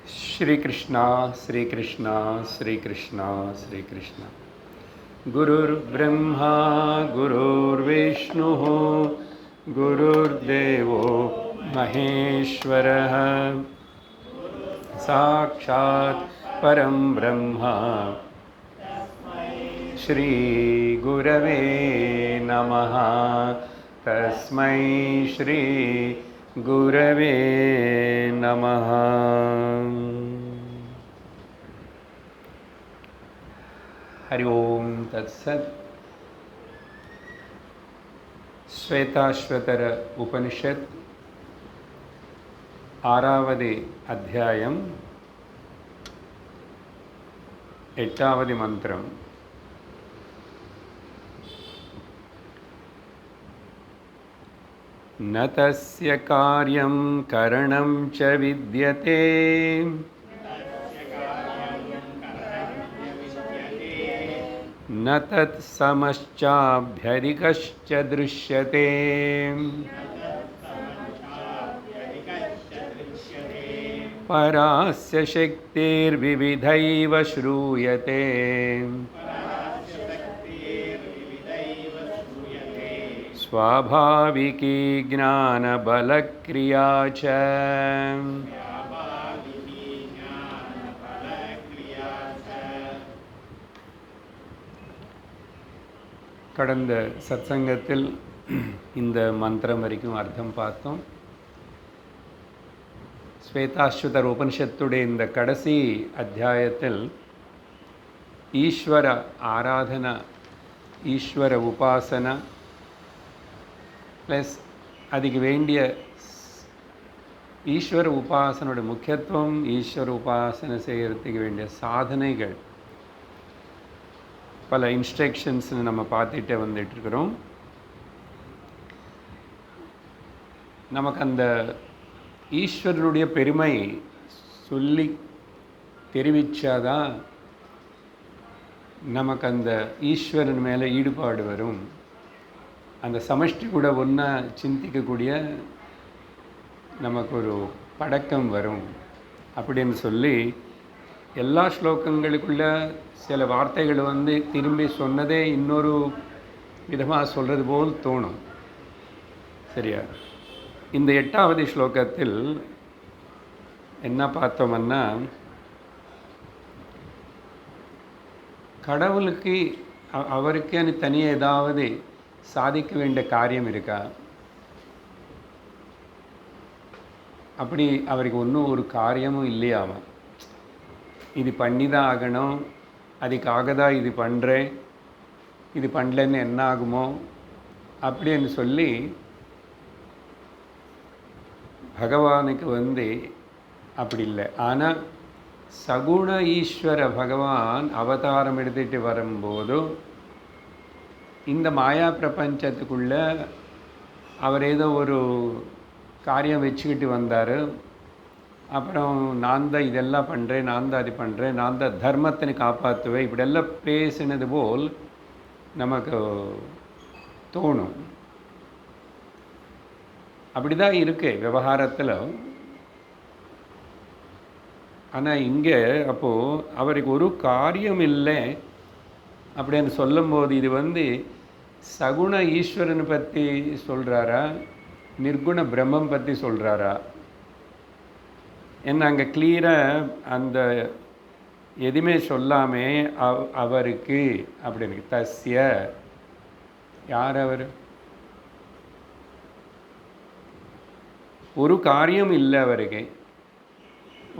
श्री कृष्णा श्री कृष्णा श्री कृष्णा श्री कृष्णा। गुरुर्ब्रह्मा गुरुर्विष्णुः गुरुर्देवो महेश्वरः साक्षात् परं ब्रह्म श्री गुरवे नमः। तस्मै श्री गुरवे नमः। हरि ओम तत्सत्। श्वेताश्वतर उपनिषत् आरावदि अध्यायम एट्टावदि मंत्रम। न तस्य कार्यं करणं च विद्यते न तत्समश्चाभ्यधिकश्च दृश्यते। परास्य शक्तिर्विविधैव श्रूयते स्वाभाविकी ज्ञानबलक्रिया च। கடந்த சத்சங்கத்தில் இந்த மந்திரம் வரைக்கும் அர்த்தம் பார்த்தோம். ஸ்வேதாஸ்வதர் உபனிஷத்துடைய இந்த கடைசி அத்தியாயத்தில் ஈஸ்வர ஆராதனா, ஈஸ்வர உபாசனா ப்ளஸ் அதுக்கு வேண்டிய ஈஸ்வர உபாசனோட முக்கியத்துவம், ஈஸ்வர உபாசனை செய்கிறதுக்கு வேண்டிய சாதனைகள், பல இன்ஸ்ட்ரக்ஷன்ஸ் நம்ம பார்த்துட்டே வந்துட்டுருக்கிறோம். நமக்கு அந்த ஈஸ்வரனுடைய பெருமை சொல்லி தெரிவித்தாதான் நமக்கு அந்த ஈஸ்வரன் மேலே ஈடுபாடு வரும். அந்த சமஷ்டி கூட ஒன்றா சிந்திக்கக்கூடிய நமக்கு ஒரு பழக்கம் வரும் அப்படின்னு சொல்லி எல்லா ஸ்லோகங்களுக்குள்ள சில வார்த்தைகள் திரும்பி சொன்னதே இன்னொரு விதமாக சொல்கிறது போல் தோணும். சரியா? இந்த 8வது ஸ்லோகத்தில் என்ன பார்த்தோம்னா, கடவுளுக்கு அவருக்கே தனியாக ஏதாவது சாதிக்க வேண்டிய காரியம் இருக்கா? அப்படி அவருக்கு ஒன்றும் ஒரு காரியமும் இல்லையாமா. இது பண்ணி தான் ஆகணும், அதுக்காக தான் இது பண்ணுறேன், இது பண்ணலன்னு என்ன ஆகுமோ அப்படின்னு சொல்லி பகவானுக்கு அப்படி இல்லை. ஆனால் சகுண ஈஸ்வர பகவான் அவதாரம் எடுத்துகிட்டு வரும்போது இந்த மாயா பிரபஞ்சத்துக்குள்ள அவர் ஏதோ ஒரு காரியம் வச்சுக்கிட்டு வந்தார். அப்புறம் நான் தான் இதெல்லாம் பண்ணுறேன், நான் தான் அது பண்ணுறேன், நான் தான் தர்மத்தினை காப்பாற்றுவேன், இப்படியெல்லாம் பேசினது போல் நமக்கு தோணும். அப்படி தான் இருக்கு விவகாரத்தில். ஆனால் இங்கே அப்போது அவருக்கு ஒரு காரியம் இல்லை அப்படின்னு சொல்லும்போது இது சகுண ஈஸ்வரனை பற்றி சொல்கிறாரா, நிர்குண பிரம்மம் பற்றி சொல்கிறாரா? என்ன அங்கே கிளியராக அந்த எதுவுமே சொல்லாமே அவருக்கு அப்படின்னு தஸ்ய, யார் அவர்? ஒரு காரியம் இல்லை அவருக்கு.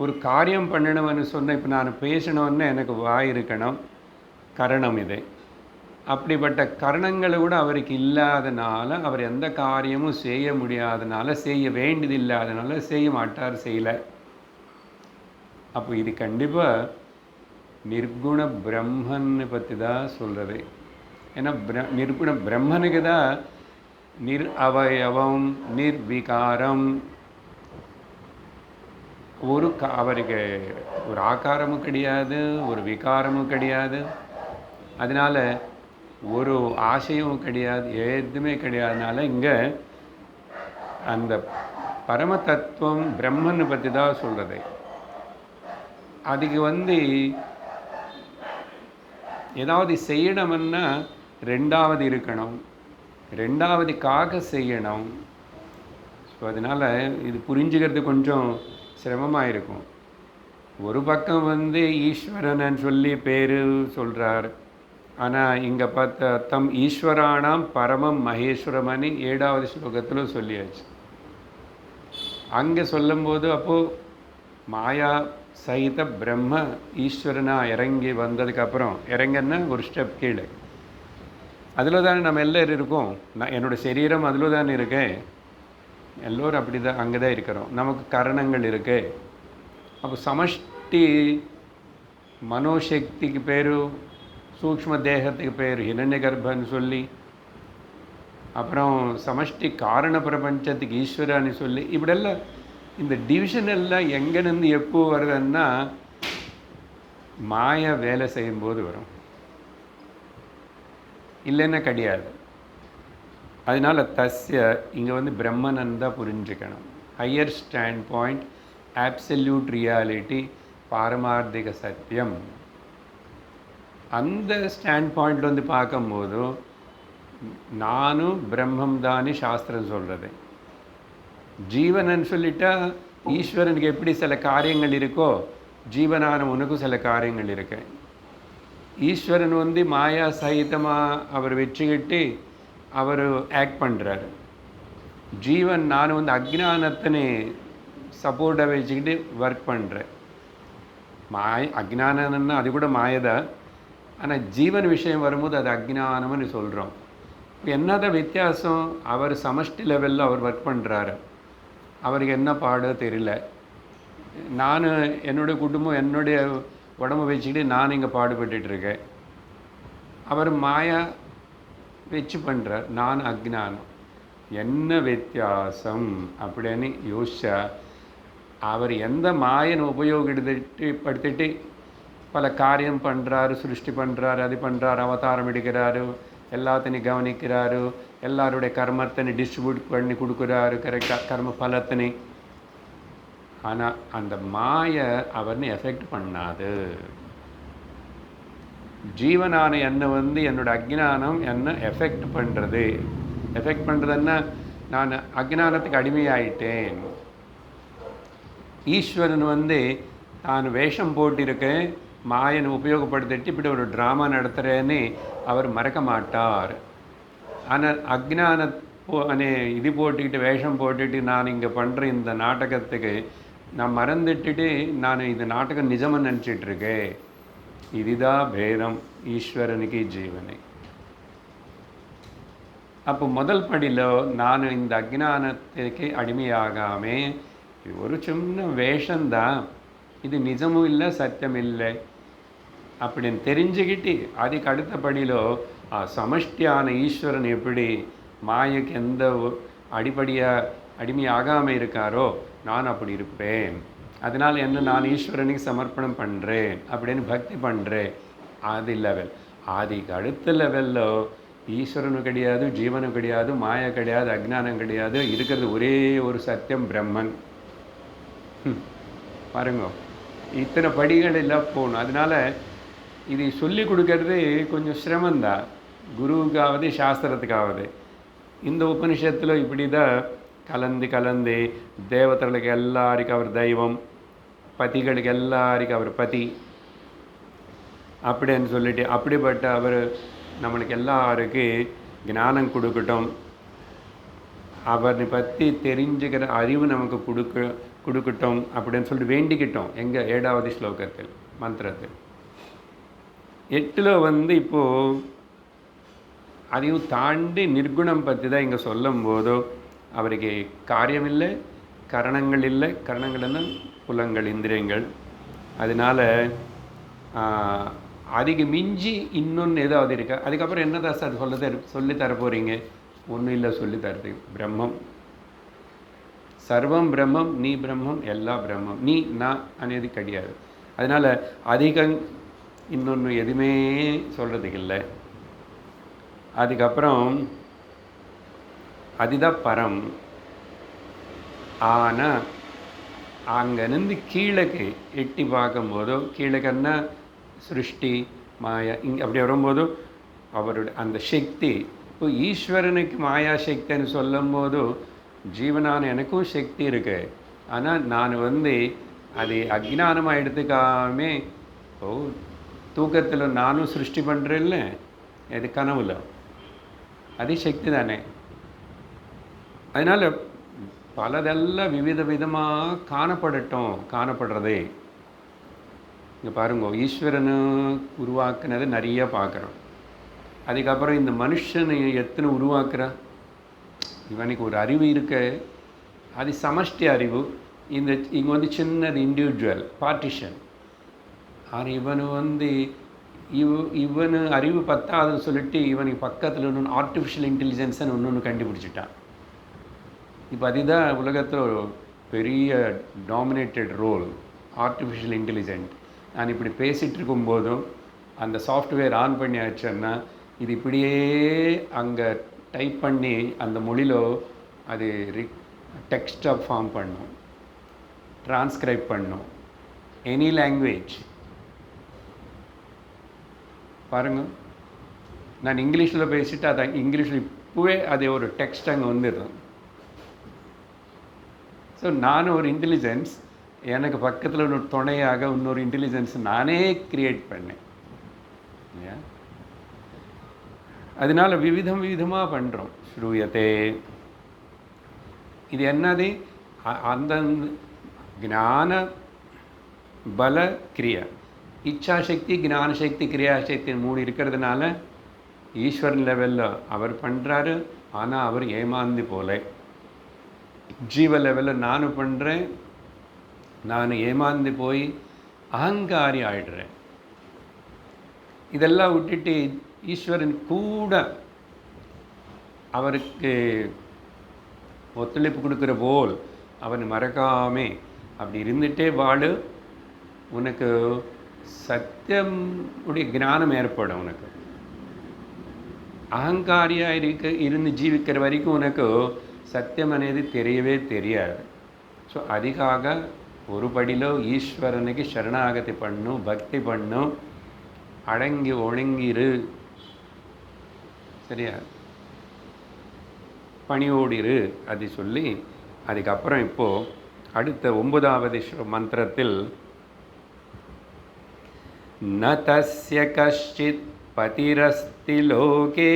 ஒரு காரியம் பண்ணணும்னு சொன்ன, இப்போ நான் பேசணுன்னு எனக்கு வாய் இருக்கணும், கரணம் இது. அப்படிப்பட்ட கரணங்களை கூட அவருக்கு இல்லாதனால அவர் எந்த காரியமும் செய்ய முடியாதனால, செய்ய வேண்டியது இல்லாதனால செய்ய மாட்டார், செய்யலை. அப்போ இது கண்டிப்பாக நிர்குண பிரம்மனை பற்றி தான் சொல்கிறது. ஏன்னா நிர்குண பிரம்மனுக்கு தான் அவயவம் நிர்விகாரம், அவருக்கு ஒரு ஆகாரமும் கிடையாது, ஒரு விகாரமும் கிடையாது, அதனால் ஒரு ஆசையும் கிடையாது, எதுவுமே கிடையாதுனால இங்கே அந்த பரம தத்துவம் பிரம்மனை பற்றி தான் சொல்கிறது. அதுக்கு வந்து ஏதாவது செய்யணும்னா ரெண்டாவது இருக்கணும், ரெண்டாவதுக்காக செய்யணும். ஸோ அதனால் இது புரிஞ்சுக்கிறது கொஞ்சம் சிரமமாக இருக்கும். ஒரு பக்கம் வந்து ஈஸ்வரன் சொல்லி பேர் சொல்கிறார். ஆனால் இங்கே பார்த்த தம் ஈஸ்வரானாம் பரமம் மகேஸ்வரமணி 7வது ஸ்லோகத்தில் சொல்லியாச்சு. அங்கே சொல்லும்போது அப்போது மாயா சகித பிரம்ம ஈஸ்வரனாக இறங்கி வந்ததுக்கப்புறம், இறங்கன்னா ஒரு ஸ்டெப் கீழே, அதில் தானே நம்ம எல்லோரும் இருக்கோம். நான் என்னோடய சரீரம் அதில் தானே இருக்கேன். எல்லோரும் அப்படி தான் அங்கே தான் இருக்கிறோம். நமக்கு கரணங்கள் இருக்கு. அப்போ சமஷ்டி மனோசக்திக்கு பேர், சூக்ஷ்ம தேகத்துக்கு பேர் ஹிரண்ய கர்ப்பன்னு சொல்லி, அப்புறம் சமஷ்டி காரண பிரபஞ்சத்துக்கு ஈஸ்வரான்னு சொல்லி, இப்படியெல்லாம் இந்த டிவிஷன் எல்லாம் எங்கேருந்து எப்போ வருதுன்னா மாயா வேலை செய்யும்போது வரும், இல்லைன்னா கிடையாது. அதனால் தஸ்ய இங்கே வந்து பிரம்மனந்தா புரிஞ்சுக்கணும். Higher standpoint, absolute reality, பாரமார்த்திக சத்தியம். அந்த ஸ்டாண்ட் பாயிண்ட் வந்து பார்க்கும்போது நானும் பிரம்மம் தானே சாஸ்திரம் சொல்கிறது. ஜீவனன்னு சொல்லிட்டா ஈஸ்வரனுக்கு எப்படி சில காரியங்கள் இருக்கோ, ஜீவனான உனக்கும் சில காரியங்கள் இருக்கு. ஈஸ்வரன் வந்து மாயா சகிதமாக அவர் வச்சுக்கிட்டு அவர் ஆக்ட் பண்ணுறாரு. ஜீவன் நான் வந்து அக்ஞானத்தினை சப்போர்ட்டை வச்சுக்கிட்டு ஒர்க் பண்ணுறேன். அக்ஞானம்னா அது கூட மாயதான். ஆனால் ஜீவன் விஷயம் வரும்போது அது அக்ஞானம்னு சொல்கிறோம். இப்போ என்னதான் வித்தியாசம்? அவர் சமஷ்டி லெவலில் அவர் ஒர்க் பண்ணுறாரு. அவருக்கு என்ன பாடோ தெரியல. நான் என்னுடைய குடும்பம் என்னுடைய உடம்பு வச்சுக்கிட்டு நான் இங்கே பாடுபட்டுருக்கேன். அவர் மாயா வச்சு பண்ணுறார், நான் அக்ஞானம். என்ன வித்தியாசம் அப்படின்னு யோசிச்சா, அவர் எந்த மாயனை உபயோகப்படுத்திட்டு பல காரியம் பண்ணுறாரு, சிருஷ்டி பண்ணுறாரு, அது பண்ணுறாரு, அவதாரம் எடுக்கிறாரு, எல்லாத்தையும் கவனிக்கிறாரு, எல்லாருடைய கர்மத்தினை டிஸ்ட்ரிபியூட் பண்ணி கொடுக்குறாரு, கரெக்டாக கர்ம பலத்தினை. ஆனால் அந்த மாயை அவர்னு எஃபெக்ட் பண்ணாது. ஜீவனான என்னை வந்து என்னோட அக்ஞானம் என்ன எஃபெக்ட் பண்ணுறது. எஃபெக்ட் பண்ணுறதுன்னா நான் அக்ஞானத்துக்கு அடிமையாயிட்டேன். ஈஸ்வரன் வந்து நான் வேஷம் போட்டிருக்கேன், மாயனை உபயோகப்படுத்திட்டு இப்படி ஒரு ட்ராமா நடத்துகிறேன்னு அவர் மறக்க மாட்டார். ஆனால் அக்ஞான இது போட்டுக்கிட்டு வேஷம் போட்டுட்டு நான் இங்கே பண்ணுற இந்த நாடகத்துக்கு நான் மறந்துட்டுட்டு நான் இந்த நாடகம் நிஜமாக நினச்சிட்ருக்கேன். இதுதான் பேதம் ஈஸ்வரனுக்கு ஜீவனை. அப்போ முதல் படியில் நான் இந்த அக்ஞானத்துக்கு அடிமையாகாமல் இது ஒரு சின்ன வேஷந்தான், இது நிஜமும் இல்லை சத்தியம் இல்லை அப்படின்னு தெரிஞ்சுக்கிட்டு அதுக்கு அடுத்த படியிலோ சமஷ்டியான ஈஸ்வரன் எப்படி மாயைக்கு எந்த அடிமையாகாமல் இருக்காரோ நான் அப்படி இருப்பேன். அதனால் என்ன, நான் ஈஸ்வரனுக்கு சமர்ப்பணம் பண்ணுறேன் அப்படின்னு பக்தி பண்ணுறேன். அது லெவல். அதுக்கு அடுத்த லெவலில் ஈஸ்வரனும் கிடையாது, ஜீவனும் கிடையாது, மாயா கிடையாது, அக்ஞானம் கிடையாது, இருக்கிறது ஒரே ஒரு சத்தியம் பிரம்மன். பாருங்க, இத்தனை படிகள் எல்லாம் போகணும். அதனால் இது சொல்லி கொடுக்கறது கொஞ்சம் சிரமந்தான், குருவுக்காவது சாஸ்திரத்துக்காவது. இந்த உபனிஷத்தில் இப்படி தான் கலந்து தேவதைகளுக்கு எல்லாருக்கும் அவர் தெய்வம், பதிகளுக்கு எல்லாருக்கும் அவர் பதி அப்படின்னு சொல்லிட்டு அப்படிப்பட்ட அவர் நம்மளுக்கு எல்லாருக்கும் ஞானம் கொடுக்கட்டும், அவரை பற்றி தெரிஞ்சுக்கிற அறிவு நமக்கு கொடுக்கட்டும் அப்படின்னு சொல்லிட்டு வேண்டிக்கிட்டோம். எங்கள் 7வது ஸ்லோகத்தில் மந்திரத்தில். 8ல் வந்து இப்போது அதையும் தாண்டி நிர்குணம் பற்றி தான் இங்கே சொல்லும் போதோ அவருக்கு காரியம் இல்லை, கரணங்கள் இல்லை. கரணங்கள்னா புலங்கள், இந்திரியங்கள். அதனால் அதுக்கு மிஞ்சி இன்னொன்று ஏதாவது இருக்கா? அதுக்கப்புறம் என்ன தான் சார் சொல்லி தர போகிறீங்க? ஒன்றும் இல்லை சொல்லி தரது. பிரம்மம் சர்வம் பிரம்மம், நீ பிரம்மம், எல்லா பிரம்மம், நீ நான் అనేది கிடையாது. அதனால் அதிகம் இன்னொன்று எதுவுமே சொல்கிறதுக்கு இல்லை. அதுக்கப்புறம் அதுதான் பரம். ஆனால் அங்கேருந்து கீழக்கு எட்டி பார்க்கும்போதோ, கீழக்கன்னா சிருஷ்டி மாயா இங்கே அப்படி வரும்போதோ அவருடைய அந்த சக்தி இப்போ ஈஸ்வரனுக்கு மாயா சக்தின்னு சொல்லும்போது ஜீவனான எனக்கும் சக்தி இருக்கு. ஆனால் நான் அது அஜ்ஞானமாக எடுத்துக்காமே இப்போ தூக்கத்தில் நானும் சிருஷ்டி பண்ணுறேன்ல, அது கனவுல அது சக்தி தானே. அதனால் பலதெல்லாம் விதமாக காணப்படுறதே. இங்கே பாருங்க, ஈஸ்வரனு உருவாக்குனது நிறைய பார்க்குறோம். அதுக்கப்புறம் இந்த மனுஷனை எத்தனை உருவாக்குறா. இவனுக்கு ஒரு அறிவு இருக்கு, அது சமஷ்டி அறிவு. இங்கே சின்னது இண்டிவிஜுவல் பார்ட்டிஷன். ஆனால் இவனு அறிவு பத்தாதுன்னு சொல்லிட்டு இவனுக்கு பக்கத்தில் இன்னொன்று ஆர்டிஃபிஷியல் இன்டெலிஜென்ஸ்ன்னு ஒன்று கண்டுபிடிச்சிட்டான். இப்போ அதுதான் உலகத்தில் ஒரு பெரிய டாமினேட்டட் ரோல், ஆர்டிஃபிஷியல் இன்டெலிஜென்ட். நான் இப்படி பேசிகிட்டு இருக்கும்போதும் அந்த சாஃப்ட்வேர் ஆன் பண்ணி ஆச்சுன்னா இது இப்படியே அங்கே டைப் பண்ணி அந்த மொழியில் அது டெக்ஸ்டாக ஃபார்ம் பண்ணும், டிரான்ஸ்கிரைப் பண்ணும், எனி லாங்குவேஜ். பாருங்கள், நான் இங்கிலீஷில் பேசிவிட்டு அதை இங்கிலீஷில் இப்போவே அது ஒரு டெக்ஸ்ட் அங்கே வந்துடும். ஸோ நானும் ஒரு இன்டெலிஜென்ஸ், எனக்கு பக்கத்தில் ஒரு துணையாக இன்னொரு இன்டெலிஜென்ஸ் நானே க்ரியேட் பண்ணேன். அதனால் விதமாக பண்ணுறோம். ஸ்ரூயத்தே இது என்னது? அந்த ஞான பல கிரியா, இச்சாசக்தி, ஞானசக்தி, கிரியாசக்தி 3 இருக்கிறதுனால ஈஸ்வரன் லெவலில் அவர் பண்ணுறாரு. ஆனால் அவர் ஏமாந்து போல ஜீவ லெவலில் நானும் பண்ணுறேன், நான் ஏமாந்து போய் அகங்காரி ஆயிடுறேன். இதெல்லாம் விட்டுட்டு ஈஸ்வரன் கூட அவருக்கு ஒத்துழைப்பு கொடுக்குற போல் அவன் மறக்காமே அப்படி இருந்துகிட்டே வாடு. உனக்கு சத்தியம் உடைய ஞானம் ஏற்படும். உனக்கு அகங்காரியாக இருந்து ஜீவிக்கிற வரைக்கும் உனக்கு சத்தியம் అనేది தெரியவே தெரியாது. ஸோ அதுக்காக ஒரு படியில் ஈஸ்வரனுக்கு சரணாகதி பண்ணும், பக்தி பண்ணும், அடங்கி ஒழுங்கிரு, சரியா, பணியோடிரு அது சொல்லி அதுக்கப்புறம் இப்போது அடுத்த 9வது மந்திரத்தில் ந தஸ்ய கஷ்டித் பதிரஸ்தி லோகே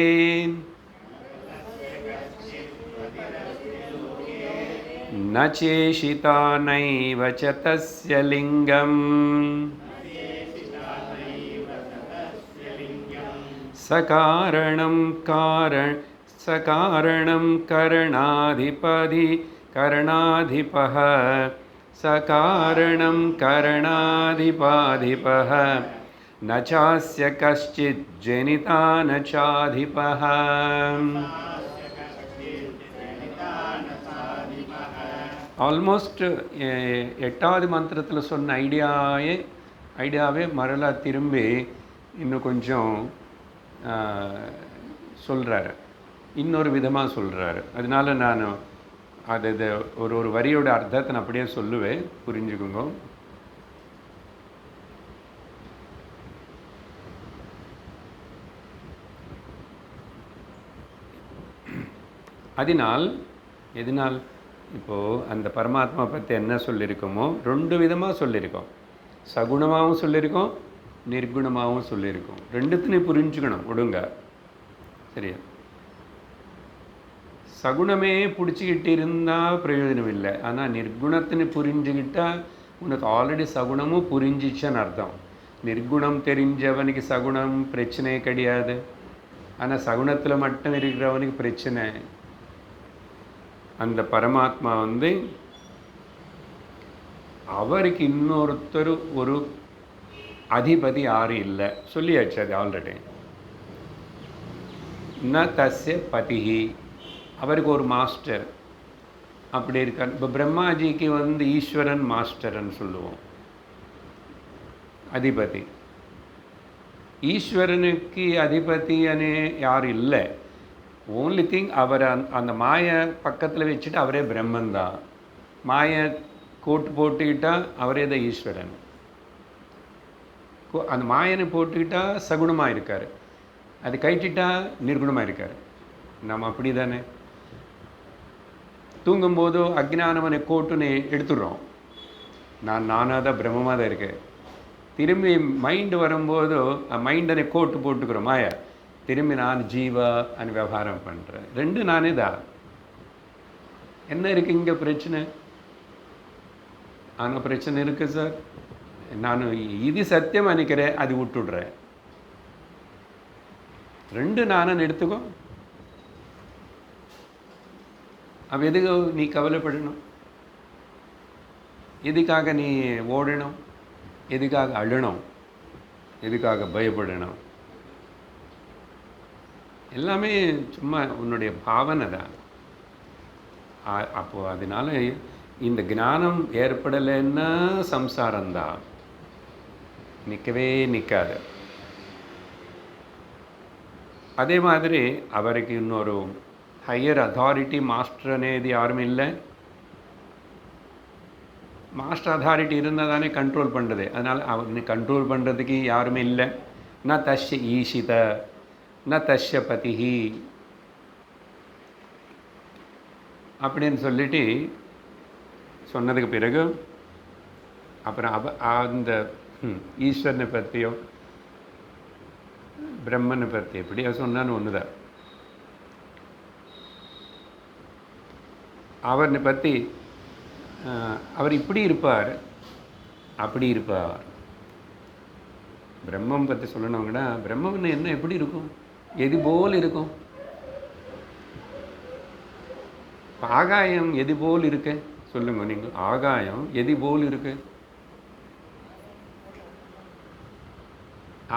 ந சேஷிதா நைவ ச தஸ்ய லிங்கம் சகாரணம் கரணாதிபः சகாரணம் கரணாதிபாதிபः ந சாஸ்ய கஷ்டித் ஜனிதா ந சாதிபः. ஆல்மோஸ்ட் 8வது மந்திரத்தில் சொன்ன ஐடியாவே மரலா திரும்பி இன்னும் கொஞ்சம் சொல்கிறாரு, இன்னொரு விதமாக சொல்கிறாரு. அதனால நான் அது ஒரு வரியோட அர்த்தத்தை நான் அப்படியே சொல்லுவேன், புரிஞ்சுக்குங்க. எதனால் இப்போது அந்த பரமாத்மா பற்றி என்ன சொல்லியிருக்கோமோ 2 விதமாக சொல்லியிருக்கோம். சகுணமாகவும் சொல்லியிருக்கோம், நிர்குணமாகவும் சொல்லியிருக்கோம். ரெண்டுத்தையும் புரிஞ்சுக்கணும் ஒடுங்க, சரியா. சகுணமே பிடிச்சிக்கிட்டு இருந்தால் பிரயோஜனம் இல்லை. ஆனால் நிர்குணத்தின்னு புரிஞ்சுக்கிட்டால் உனக்கு ஆல்ரெடி சகுணமும் புரிஞ்சிச்சன்னு அர்த்தம். நிர்குணம் தெரிஞ்சவனுக்கு சகுணம் பிரச்சனையே கிடையாது. ஆனால் சகுணத்தில் மட்டும் இருக்கிறவனுக்கு பிரச்சனை. அந்த பரமாத்மா அவருக்கு இன்னொருத்தர் ஒரு அதிபதி யாரும் இல்லை, சொல்லியாச்சு அது ஆல்ரெடி. ந தஸ்ய பதிஹி, அவருக்கு ஒரு மாஸ்டர் அப்படி இருக்கார். இப்போ பிரம்மாஜிக்கு ஈஸ்வரன் மாஸ்டர்ன்னு சொல்லுவோம், அதிபதி. ஈஸ்வரனுக்கு அதிபதின்னு யாரும் இல்லை. ஓன்லி திங் அவர் அந்த மாயை பக்கத்தில் வச்சுட்டு அவரே பிரம்மன் தான். மாயை கோட்டு போட்டுக்கிட்டால் அவரே தான் ஈஸ்வரன். அந்த மாயனை போட்டுக்கிட்டால் சகுணமாக இருக்கார், அது கைட்டிட்டா நிர்குணமாக இருக்கார். நம்ம அப்படி தானே தூங்கும்போது அக்ஞானமனை கோட்டுன்னு எடுத்துடுறோம். நானாக தான் பிரம்மமாக தான் இருக்கேன். திரும்பி மைண்டு வரும்போது மைண்டனை கோட்டு போட்டுக்கிறோம் மாயா. திரும்பி நான் ஜீவா అని விவகாரம் பண்ணுறேன். ரெண்டு நானே தான். என்ன இருக்குது இங்கே பிரச்சனை? ஆனால் பிரச்சனை இருக்குது சார். நான் இது சத்தியம் நினைக்கிறேன், அது விட்டுடுறேன். ரெண்டு நானன்னு எடுத்துக்கோ. அப்போ எதுக்கு நீ கவலைப்படணும்? எதுக்காக நீ ஓடணும்? எதுக்காக அழணும்? எதுக்காக பயப்படணும்? எல்லாமே சும்மா உன்னுடைய பாவனை தான். அப்போது அதனால இந்த ஞானம் ஏற்படலைன்னா சம்சாரம்தான், நிற்கவே நிற்காது. அதே மாதிரி அவருக்கு இன்னொரு ஹையர் அத்தாரிட்டி மாஸ்டர் అనేది யாரும் இல்லை. மாஸ்டர் அத்தாரிட்டி இருந்தால் தானே கண்ட்ரோல் பண்ணுறது. அதனால் அவனை கண்ட்ரோல் பண்ணுறதுக்கு யாருமே இல்லை. ந தஸ்ய ஈஷித ந தஸ்ய பதிஹி அப்படின்னு சொல்லிட்டு சொன்னதுக்கு பிறகு அப்புறம் அந்த ஈஸ்வரனை பற்றியோ பிரம்மனை பற்றி எப்படியோ சொன்னான்னு ஒன்று தான். அவரை பற்றி அவர் இப்படி இருப்பார், அப்படி இருப்பார். பிரம்மம் பற்றி சொல்லணுங்கன்னா பிரம்மன் என்ன எப்படி இருக்கும்? எது போல் இருக்கும்? ஆகாயம் எது போல் இருக்கு சொல்லுங்க நீங்கள். ஆகாயம் எது போல் இருக்கு?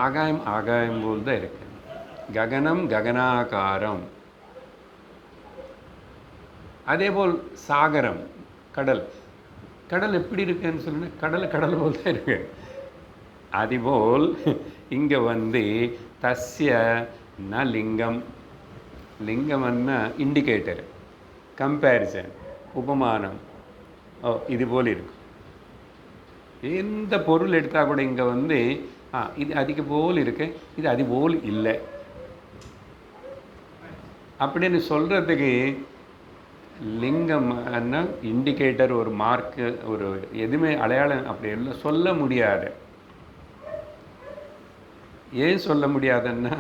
ஆகாயம் ஆகாயம் போல் தான் இருக்கு. ககனம் ககனாகாரம். அதே போல் சாகரம் கடல். கடல் எப்படி இருக்குன்னு சொல்லுங்க. கடல் கடல் போல் தான் இருக்கு. அதுபோல் இங்கே வந்து தஸ்ய ந லிங்கம். லிங்கம்னா இண்டிகேட்டர், கம்பேரிசன், உபமானம். இது போல் இருக்கும். எந்த பொருள் எடுத்தால் கூட இங்கே வந்து இது அதிக போல் இருக்கு, இது அது போல் இல்லை அப்படின்னு சொல்கிறதுக்கு லிங்கம் என்ன இண்டிகேட்டர், ஒரு மார்க்கு, ஒரு எதுவுமே அடையாளம் அப்படி எல்லாம் சொல்ல முடியாது. ஏன் சொல்ல முடியாதுன்னா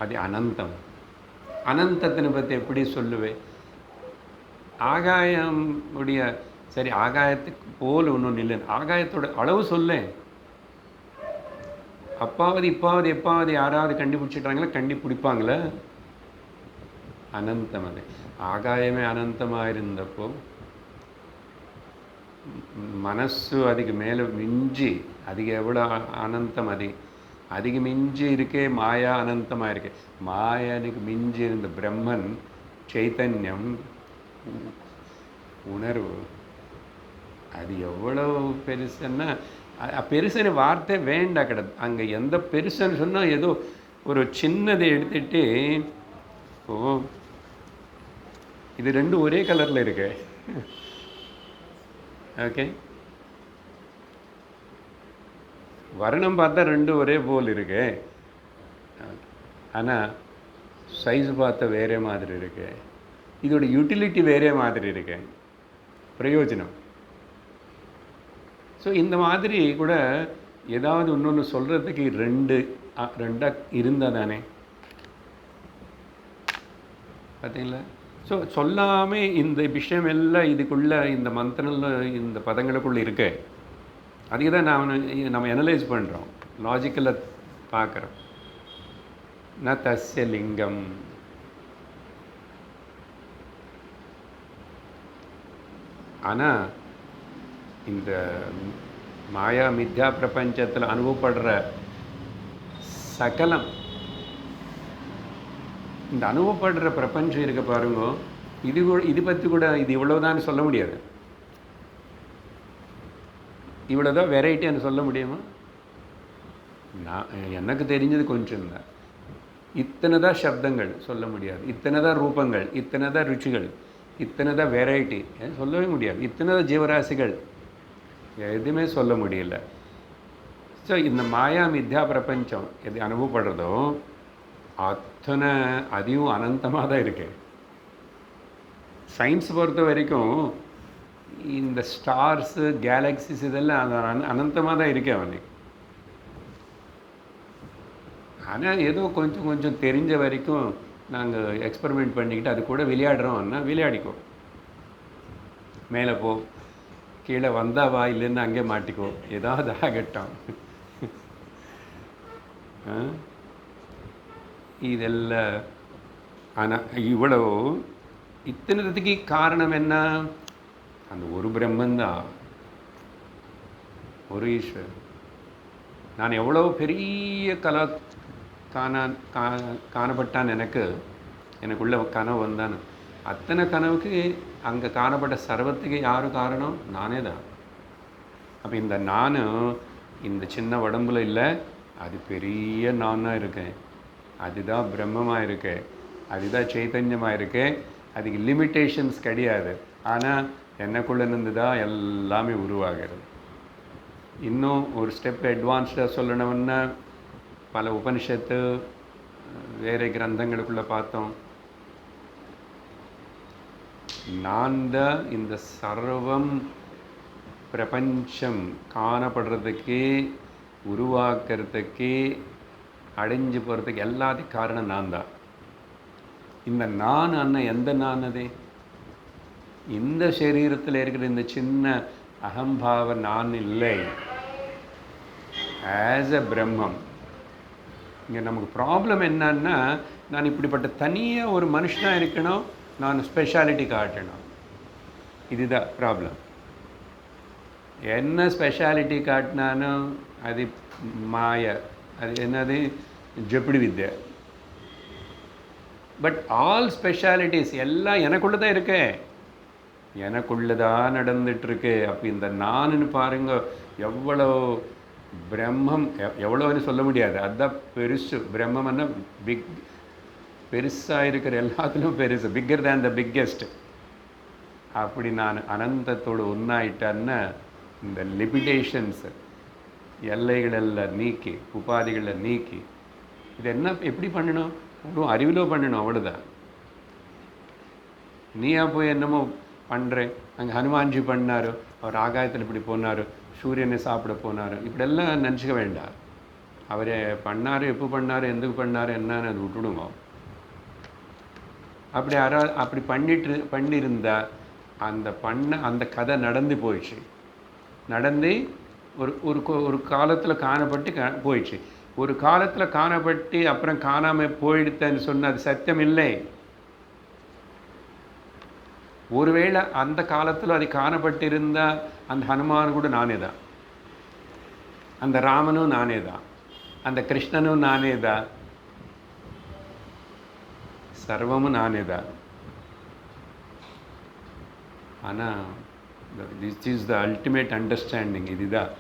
அது அனந்தம். அனந்தத்தினை பற்றி எப்படி சொல்லுவேன்? ஆகாயம் உடைய சரி, ஆகாயத்துக்கு போல் ஒன்றும் இல்லை. ஆகாயத்தோட அளவு சொல்லேன். அப்பாவது இப்பாவது எப்பாவது யாராவது கண்டுபிடிச்சிட்டாங்களா? கண்டுபிடிப்பாங்களா? அனந்தம். அது ஆகாயமே அனந்தமாக இருந்தப்போ மனசு அதுக்கு மேலே மிஞ்சி அதுக்கு எவ்வளோ அனந்தம், அதுக்கு மிஞ்சி இருக்கே மாயா அனந்தமாக இருக்கு. மாயானுக்கு மிஞ்சி இருந்த பிரம்மன் சைத்தன்யம் உணர்வு அது எவ்வளோ பெருசுன்னா பெருசுன்னு வார்த்தை வேண்டா கிடது. அங்கே எந்த பெருசுன்னு சொன்னால் ஏதோ ஒரு சின்னதை எடுத்துட்டு இது ரெண்டும் ஒரே கலரில் இருக்கு. ஓகே, வர்ணம் பார்த்தா ரெண்டும் ஒரே போல் இருக்கு, ஆனால் சைஸ் பார்த்தா வேறே மாதிரி இருக்கு. இதோட யூட்டிலிட்டி வேறே மாதிரி இருக்கு, பிரயோஜனம். ஸோ இந்த மாதிரி கூட ஏதாவது இன்னொன்று சொல்கிறதுக்கு ரெண்டாக இருந்தால் தானே பார்த்தீங்களா? ஸோ சொல்லாமல் இந்த விஷயம் எல்லாம் இதுக்குள்ளே இந்த மந்திரத்தில் இந்த பதங்களுக்குள்ளே இருக்கு. அதுக்கு தான் நம்ம அனலைஸ் பண்ணுறோம், லாஜிக்கலாக பார்க்குறோம். ந தஸ்ய லிங்கம். ஆனால் இந்த மாயா மித்யா பிரபஞ்சத்தில் அனுபவப்படுற சகலம், இந்த அனுபவப்படுற பிரபஞ்சம் இருக்க பாருங்க, இது பற்றி கூட இது இவ்வளோதான் சொல்ல முடியாது. இவ்வளோதான் வெரைட்டின்னு சொல்ல முடியுமா? எனக்கு தெரிஞ்சது கொஞ்சம் தான். இத்தனை தான் சப்தங்கள் சொல்ல முடியாது, இத்தனை தான் ரூபங்கள், இத்தனை தான் ருச்சிகள், இத்தனை தான் வெரைட்டி சொல்லவே முடியாது. இத்தனை தான் ஜீவராசிகள், எதுவுமே சொல்ல முடியல. ஸோ இந்த மாயா மித்யா பிரபஞ்சம் எது அனுபவப்படுறதோ அத்தனை அதையும் அனந்தமாக தான் இருக்கு. சயின்ஸ் பொறுத்த வரைக்கும் இந்த ஸ்டார்ஸு கேலக்சிஸ் இதெல்லாம் அனந்தமாக தான் இருக்கு அவனுக்கு. ஆனால் ஏதோ கொஞ்சம் கொஞ்சம் தெரிஞ்ச வரைக்கும் நாங்கள் எக்ஸ்பெரிமெண்ட் பண்ணிக்கிட்டு அது கூட விளையாடுறோம்னா விளையாடிக்கோ. மேலே போ, கீழே வந்தா வா, இல்லைன்னு அங்கே மாட்டிக்கோ, ஏதாவது ஆகட்டும். இதெல்லாம் ஆனால் இவ்வளோ இத்தனத்துக்கு காரணம் என்ன? அந்த ஒரு பிரம்மந்தான், ஒரு ஈஸ்வர். நான் எவ்வளோ பெரிய காணப்பட்டான், எனக்குள்ள கனவு வந்தான். அத்தனை கனவுக்கு அங்கே காணப்பட்ட சர்வத்துக்கு யார் காரணம்? நானே தான். அப்போ இந்த நானும் இந்த சின்ன உடம்புல இல்லை, அது பெரிய நானாக இருக்கேன். அதுதான் பிரம்மமாக இருக்கு, அதுதான் சைத்தன்யமாக இருக்கு. அதுக்கு லிமிட்டேஷன்ஸ் கிடையாது. ஆனால் எனக்குள்ளே இருந்து தான் எல்லாமே உருவாகிறது. இன்னும் ஒரு ஸ்டெப் அட்வான்ஸ்டாக சொல்லணும்னா பல உபனிஷத்து வேறு கிரந்தங்களுக்குள்ளே பார்த்தோம். நான் தான் இந்த சர்வம் பிரபஞ்சம் காணப்படுறதுக்கு, உருவாக்குறதுக்கு, அடைஞ்சு போகிறதுக்கு எல்லாத்துக்கும் காரணம் நான் தான். இந்த நான் அண்ணன் எந்த நான்? அது இந்த சரீரத்தில் இருக்கிற இந்த சின்ன அகம்பாவ நான் இல்லை, ஆஸ் அ பிரம்மம். இங்கே நமக்கு ப்ராப்ளம் என்னன்னா, நான் இப்படிப்பட்ட தனியாக ஒரு மனுஷனாக இருக்கணும், நான் ஸ்பெஷாலிட்டி காட்டணும். இதுதான் ப்ராப்ளம். என்ன ஸ்பெஷாலிட்டி காட்டினாலும் அது மாய, அது என்னது ஜப்படி வித்யா. பட் ஆல் ஸ்பெஷாலிட்டிஸ் எல்லாம் எனக்குள்ளே தான் இருக்கு, எனக்குள்ளே தான் நடந்துட்டுருக்கு. அப்போ இந்த நானுன்னு பாருங்க, எவ்வளோ பிரம்மம், எவ்வளோன்னு சொல்ல முடியாது. அதுதான் பெருசு. பிரம்மம்னா பிக், பெருசாக இருக்கிற எல்லாத்துலேயும் பெருசு, பிக்கர் தேன் த பிக்கெஸ்ட். அப்படி நான் அனந்தத்தோடு ஒன்றாயிட்டேன்னா இந்த லிமிட்டேஷன்ஸ், எல்லைகளெல்லாம் நீக்கி, உபாதிகளை நீக்கி, இது என்ன எப்படி பண்ணணும்? ஒரு அறிவிலோ பண்ணணும், அவ்வளோதான். நீயா போய் என்னமோ பண்ணுறேன். அங்கே ஹனுமான்ஜி பண்ணார், அவர் ஆகாயத்தில் இப்படி போனார், சூரியனை சாப்பிட போனார், இப்படியெல்லாம் நினச்சிக்க வேண்டாம். அவரை பண்ணார், எப்போ பண்ணார், எதுக்கு பண்ணார், என்னன்னு அது விட்டுடுங்க. அப்படி அப்படி பண்ணியிருந்தா அந்த கதை நடந்து போயிடுச்சு. நடந்து ஒரு காலத்தில் காணப்பட்டு போயிடுச்சு. ஒரு காலத்தில் காணப்பட்டு அப்புறம் காணாமல் போயிடுத்தேன்னு சொன்ன அது சத்தியம் இல்லை. ஒருவேளை அந்த காலத்தில் அது காணப்பட்டிருந்தால் அந்த ஹனுமான் கூட நானே தான், அந்த ராமனும் நானே தான், அந்த கிருஷ்ணனும் நானே தான், சர்வமும் நானே தான். ஆனால் this is the ultimate understanding, இதுதான்.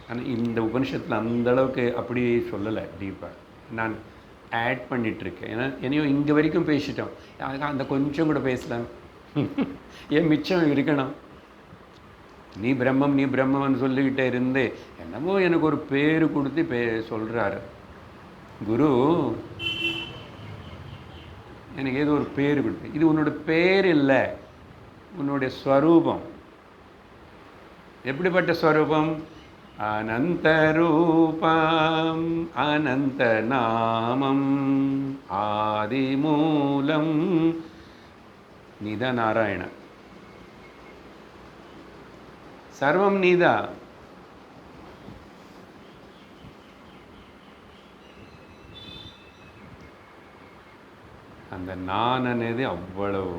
ஆனால் இந்த உபனிஷத்தில் அந்தளவுக்கு அப்படி சொல்லலை டீப்பாக. நான் ஆட் பண்ணிகிட்ருக்கேன். ஏன்னா என்னையோ இங்கே வரைக்கும் பேசிட்டோம், அந்த கொஞ்சம் கூட பேசலாம். ஏன் மிச்சம் இருக்கணும்? நீ பிரம்மம், நீ பிரம்மம்னு சொல்லிக்கிட்டே இருந்து என்னமோ எனக்கு ஒரு பேர் கொடுத்து சொல்கிறாரு குரு. எனக்கு ஏதோ ஒரு பேர் கொடுத்து, இது உன்னோட பேர் இல்லை, உன்னுடைய ஸ்வரூபம். எப்படிப்பட்ட ஸ்வரூபம்? அனந்த ரூபம் அனந்த நாமம் ஆதி மூலம். நீதா நாராயண, சர்வம் நீதா. அந்த நான் అనేది அவ்வளவு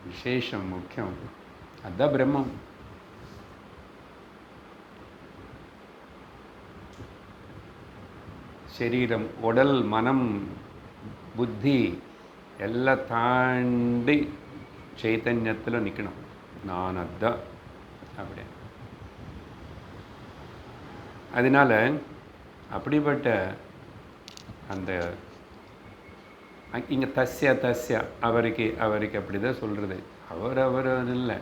விசேஷம், முக்கியம். அதுதான் பிரம்மம். சரீரம், உடல், மனம், புத்தி எல்லாம் தாண்டி சைத்தன்யத்தில் நிற்கணும். நான் அதுதான். அப்படி அதனால் அப்படிப்பட்ட இங்கே தஸ்ய தஸ்ய அவருக்கு அவருக்கு அப்படி தான் சொல்கிறது. அவர் இல்லை,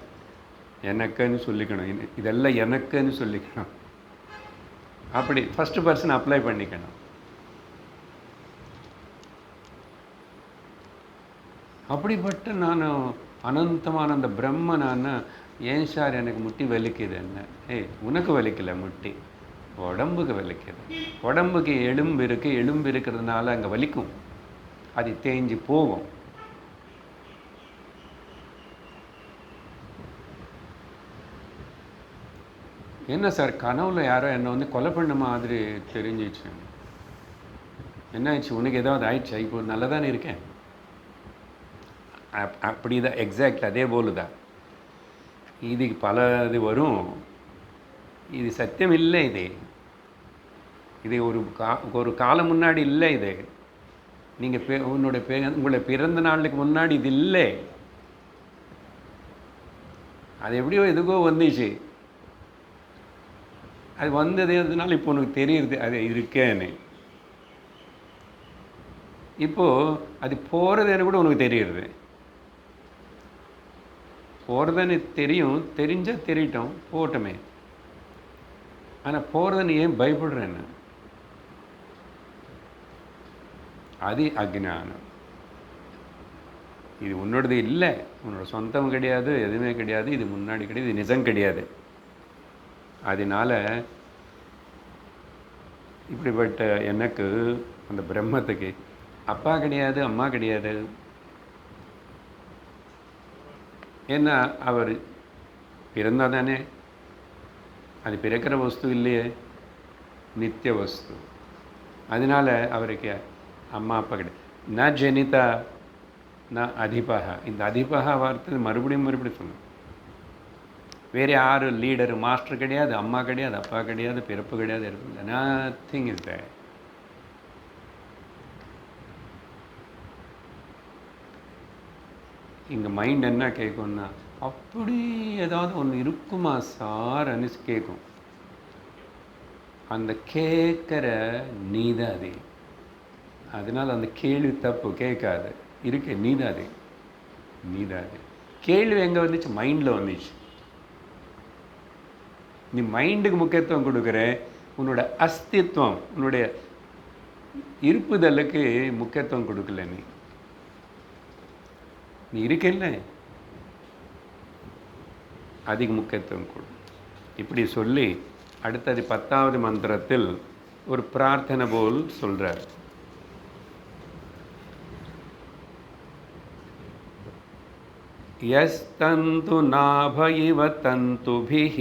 எனக்குன்னு சொல்லிக்கணும். இதெல்லாம் எனக்குன்னு சொல்லிக்கணும். அப்படி ஃபஸ்ட்டு பர்சன் அப்ளை பண்ணிக்கணும். அப்படிப்பட்ட நான் அனந்தமான அந்த பிரம்ம நான் ஏன் சார் எனக்கு முட்டி வலிக்குது? என்ன உனக்கு வலிக்கலை, முட்டி உடம்புக்கு வலிக்குது. உடம்புக்கு எலும்பு இருக்குது, எலும்பு இருக்கிறதுனால அங்கே வலிக்கும், அது தேஞ்சு போகும். என்ன சார் கனவுல யாரோ என்னை வந்து கொலை பண்ண மாதிரி தெரிஞ்சிச்சு. என்ன ஆயிடுச்சு? உனக்கு ஏதாவது ஆயிடுச்சா? இப்போ நல்லா தானே இருக்கேன். அப்படி தான், எக்ஸாக்ட் அதே போல தான். இதுக்கு பல இது வரும். இது சத்தியம் இல்லை. இது ஒரு காலம் முன்னாடி இல்லை. இது நீங்கள் உங்களை பிறந்த நாளுக்கு முன்னாடி இது இல்லை. அது எப்படியோ எதுக்கோ வந்துச்சு. அது வந்ததுனால இப்போ உனக்கு தெரியுது அது இருக்கேன்னு. இப்போது அது போகிறதுன்னு கூட உனக்கு தெரியுது. போகிறதுன்னு தெரியும், தெரிஞ்சால் தெரியட்டும், போகட்டுமே. ஆனால் போகிறதுன்னு ஏன் பயப்படுறேன்னு? அது அஜ்ஞானம். இது உன்னோடது இல்லை, உன்னோட சொந்தம் கிடையாது, எதுவுமே கிடையாது, இது முன்னாடி கிடையாது, இது நிஜம் கிடையாது. அதனால் இப்படிப்பட்ட எனக்கு அந்த பிரம்மத்துக்கு அப்பா கிடையாது, அம்மா கிடையாது. ஏன்னா அவர் பிறந்தால் தானே, அது பிறக்கிற வஸ்து இல்லையே, நித்திய வஸ்து. அதனால் அவருக்கு அம்மா அப்பா கிடையாது. ந ஜனிதா ந அதிபக. இந்த அதிபக வார்த்தை மறுபடியும் சொன்னோம். வேறு யாரும் லீடர் மாஸ்டர் கிடையாது, அம்மா கிடையாது, அப்பா கிடையாது, பிறப்பு கிடையாது, இருக்கு. Nothing is there. இங்கே மைண்ட் என்ன கேட்கும்னா, அப்படி ஏதாவது ஒன்று இருக்குமா சார் அனு கேட்கும். அந்த கேட்குற நீதாதே. அதனால் அந்த கேள்வி தப்பு, கேட்காது, இருக்க நீதாதே. கேள்வி எங்கே வந்துச்சு? மைண்டில் வந்துச்சு. நீ மைண்டுக்கு முக்கியத்துவம் கொடுக்குற, உன்னோட அஸ்தித்வம், உன்னுடைய இருப்புதலுக்கு முக்கியத்துவம் கொடுக்கல. நீ இருக்கல, அதிக முக்கியத்துவம் கொடு. இப்படி சொல்லி அடுத்தது 10வது மந்திரத்தில் ஒரு பிரார்த்தனை போல் சொல்கிறார். யஸ்தந்து நாப இவ தந்துபிஹ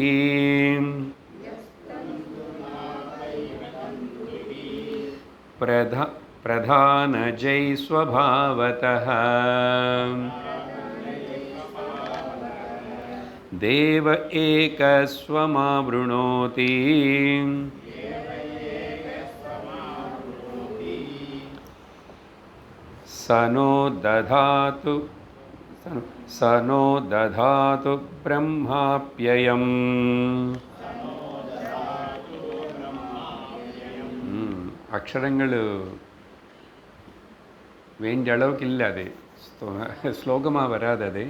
பிரதான ஜெய் ஸ்வபாவதஹ தேவ ஏகஸ்வமாவ்ருணோதி சனோ ததாது பிரம்மாப்யயம். அக்ஷரங்கள் வேண்டிய அளவுக்கு இல்லை, அது ஸ்லோகமாக வராது. அது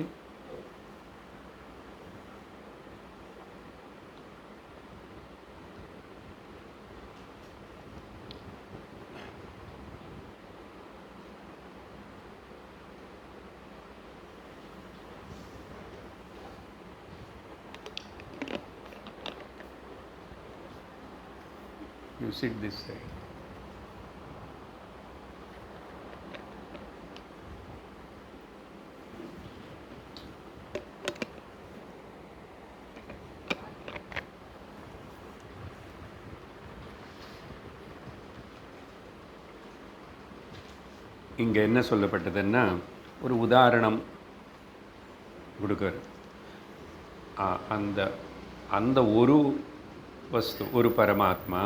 you sit this side. இங்கே என்ன சொல்லப்பட்டதுன்னா, ஒரு உதாரணம் கொடுக்குற. அந்த அந்த ஒரு வஸ்து, ஒரு பரமாத்மா,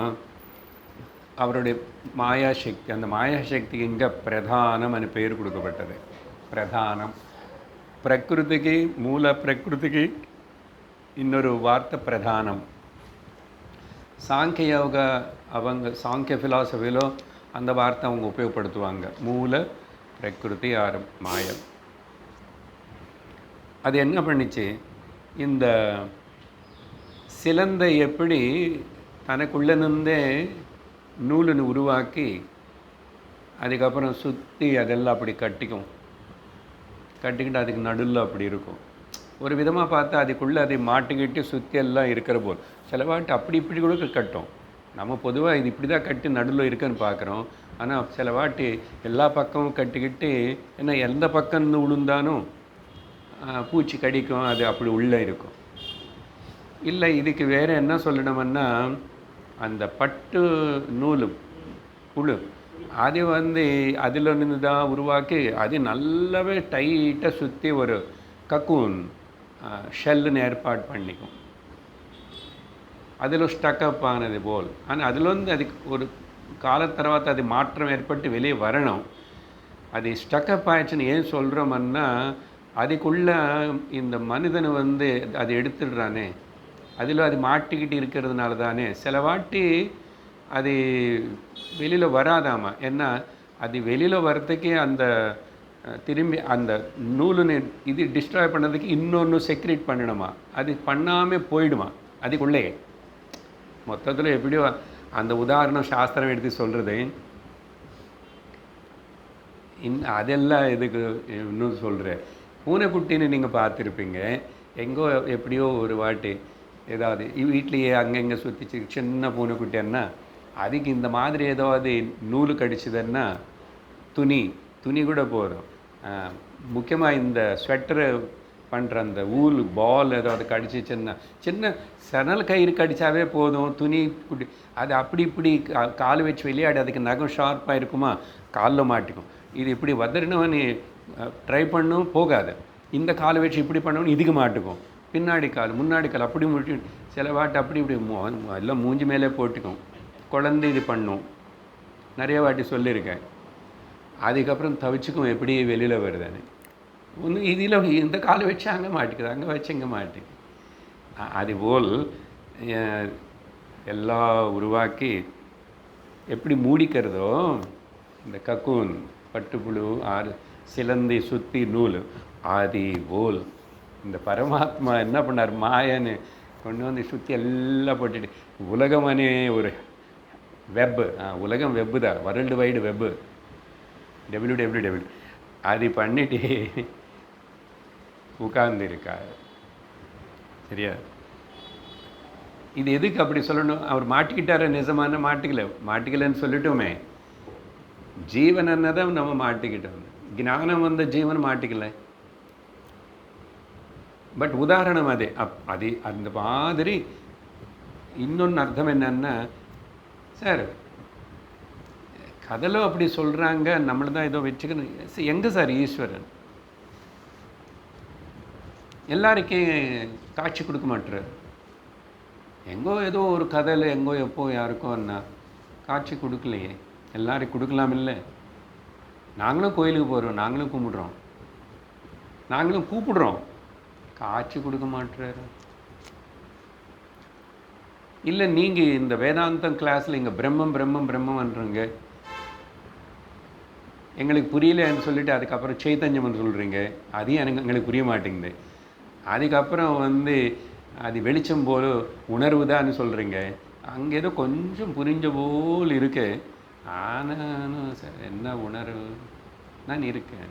அவருடைய மாயாசக்தி, அந்த மாயாசக்திக்கு இங்கே பிரதானம் அனு பேர் கொடுக்கப்பட்டது. பிரதானம் பிரகிருதிக்கு, மூல பிரகிருதிக்கு இன்னொரு வார்த்தை பிரதானம். சாங்கிய யோகா, அவங்க சாங்கிய ஃபிலாசபியிலோ அந்த வார்த்தை அவங்க உபயோகப்படுத்துவாங்க. மூல பிரகிருதி ஆர் மாயம். அது என்ன பண்ணிச்சு, இந்த சிலந்தை எப்படி தனக்குள்ளே நின்றே நூலுன்னு உருவாக்கி அதுக்கப்புறம் சுற்றி அதெல்லாம் அப்படி கட்டிக்கிட்டு அதுக்கு நடுவில் அப்படி இருக்கும். ஒரு விதமாக பார்த்தா அதுக்குள்ளே அதை மாட்டிக்கிட்டு சுற்றி எல்லாம் இருக்கிற போல். சில வாட்டி அப்படி இப்படி கூட கட்டும். நம்ம பொதுவாக இது இப்படி தான் கட்டி நடுவில் இருக்குன்னு பார்க்குறோம். ஆனால் சில வாட்டி எல்லா பக்கமும் கட்டிக்கிட்டு, ஏன்னா எந்த பக்கம் விழுந்தாலும் பூச்சி கடிக்கும், அது அப்படி உள்ளே இருக்கும். இல்லை இதுக்கு வேறு என்ன சொல்லணும்னா, அந்த பட்டு நூல் புழு அது அதில் இருந்து தான் உருவாக்கி அது நல்லாவே டைட்டாக சுற்றி ஒரு கக்கூன் ஷெல்லுன்னு ஏற்பாடு பண்ணிக்கும். அதில் ஸ்டக்கப் ஆனது போல். ஆனால் அதில் அதுக்கு ஒரு கால తర్వాత அது மாற்றம் ஏற்பட்டு வெளியே வரணும். அது ஸ்டக்கப் ஆயிடுச்சுன்னு ஏன் சொல்கிறோம்னா, அதுக்குள்ளே இந்த மனிதனை அது எடுத்துடுறானே, அதில் அது மாட்டிக்கிட்டு இருக்கிறதுனால தானே சில வாட்டி அது வெளியில் வராதாமா. ஏன்னா அது வெளியில் வர்றதுக்கே அந்த திரும்பி அந்த நூலுன்னு இது டிஸ்ட்ராய் பண்ணதுக்கு இன்னொன்று செக்ரேட் பண்ணணுமா. அது பண்ணாமல் போயிடுமா அதுக்குள்ளே. மொத்தத்தில் எப்படியோ அந்த உதாரணம் சாஸ்திரம் எடுத்து சொல்கிறது. அதெல்லாம் இதுக்கு இன்னும் சொல்கிறேன். பூனைக்குட்டின்னு நீங்கள் பார்த்துருப்பீங்க. எங்கோ எப்படியோ ஒரு வாட்டி ஏதாவது வீட்லேயே அங்கங்கே சுற்றிச்சு சின்ன பூனைக்குட்டின்னா, அதுக்கு இந்த மாதிரி ஏதாவது நூல் கடிச்சதுன்னா துணி கூட போதும். முக்கியமாக இந்த ஸ்வெட்டரு பண்ணுற அந்த ஊல் பால் ஏதாவது கடிச்சிச்சுன்னா, சின்ன சணல் கயிறு கடித்தாவே போதும். துணி குட்டி அது அப்படி இப்படி கால் வச்சு விளையாடி அதுக்கு நகம் ஷார்ப்பாக இருக்குமா, காலில் மாட்டிக்கும். இது இப்படி வதறினவன் ட்ரை பண்ணும் போகாது. இந்த காலை வச்சு இப்படி பண்ணவன் இதுக்கு மாட்டுக்கும். பின்னாடி கால் முன்னாடி கால் அப்படி முட்டி சில வாட்டி அப்படி இப்படி எல்லாம் மூஞ்சி மேலே போட்டுக்கும். குழந்தை இது பண்ணும். நிறைய வாட்டி சொல்லியிருக்கேன். அதுக்கப்புறம் தவிச்சுக்கும் எப்படி வெளியில் வருதுன்னு. ஒன்று இதில் இந்த காலை வச்சு அங்கே மாட்டிக்குது, அங்கே வச்சு இங்கே மாட்டிக்கு. அதுபோல் எல்லாம் உருவாக்கி எப்படி மூடிக்கிறதோ இந்த கக்கூன் பட்டுப்புழு ஆறு சிலந்தி சுற்றி நூல் ஆதி போல் இந்த பரமாத்மா என்ன பண்ணார், மாயன்னு கொண்டு சுற்றி எல்லாம் போட்டுட்டு உலகமனே ஒரு வெப்பு, உலகம் வெப்பு தான், வேர்ல்டு வைடு வெப்பு, WWW அது பண்ணிட்டு உட்கார்ந்துருக்கார். சரியா? இது எதுக்கு அப்படி சொல்லணும்? அவர் மாட்டிக்கிட்டார, நிஜமான மாட்டிக்கலன்னு சொல்லிட்டோமே. ஜீவன் என்னதான் நம்ம மாட்டிக்கிட்டோம். ஞானம் ஜீவன் மாட்டிக்கல. பட் உதாரணம் அது அந்த மாதிரி. இன்னொன்று அர்த்தம் என்னன்னா, சார் கதையில் அப்படி சொல்கிறாங்க, நம்மளை தான் ஏதோ வச்சுக்கணும். எங்கே சார் ஈஸ்வரன்? எல்லாருக்கும் காட்சி கொடுக்க மாட்டுறார். எங்கோ ஏதோ ஒரு கதையில் எங்கோ எப்போ யாருக்கோன்னா காட்சி கொடுக்கலையே. எல்லாரும் கொடுக்கலாம் இல்லை? நாங்களும் கோயிலுக்கு போகிறோம், நாங்களும் கும்பிடுறோம், நாங்களும் கூப்பிடுறோம், காட்சி கொடுக்க மாட்டுறாரு. இல்லை நீங்கள் இந்த வேதாந்தம் கிளாஸில் இங்கே பிரம்மன்றீங்க, எங்களுக்கு புரியலன்னு சொல்லிவிட்டு அதுக்கப்புறம் சைத்தன்யம்னு சொல்கிறீங்க. அதையும் எங்களுக்கு புரிய மாட்டேங்குது. அதுக்கப்புறம் அது வெளிச்சம் போல் உணர்வு தான்னு சொல்கிறீங்க. அங்கே ஏதோ கொஞ்சம் புரிஞ்ச போல் இருக்கு. ஆனாலும் சார் என்ன உணர்வு நான் இருக்கேன்.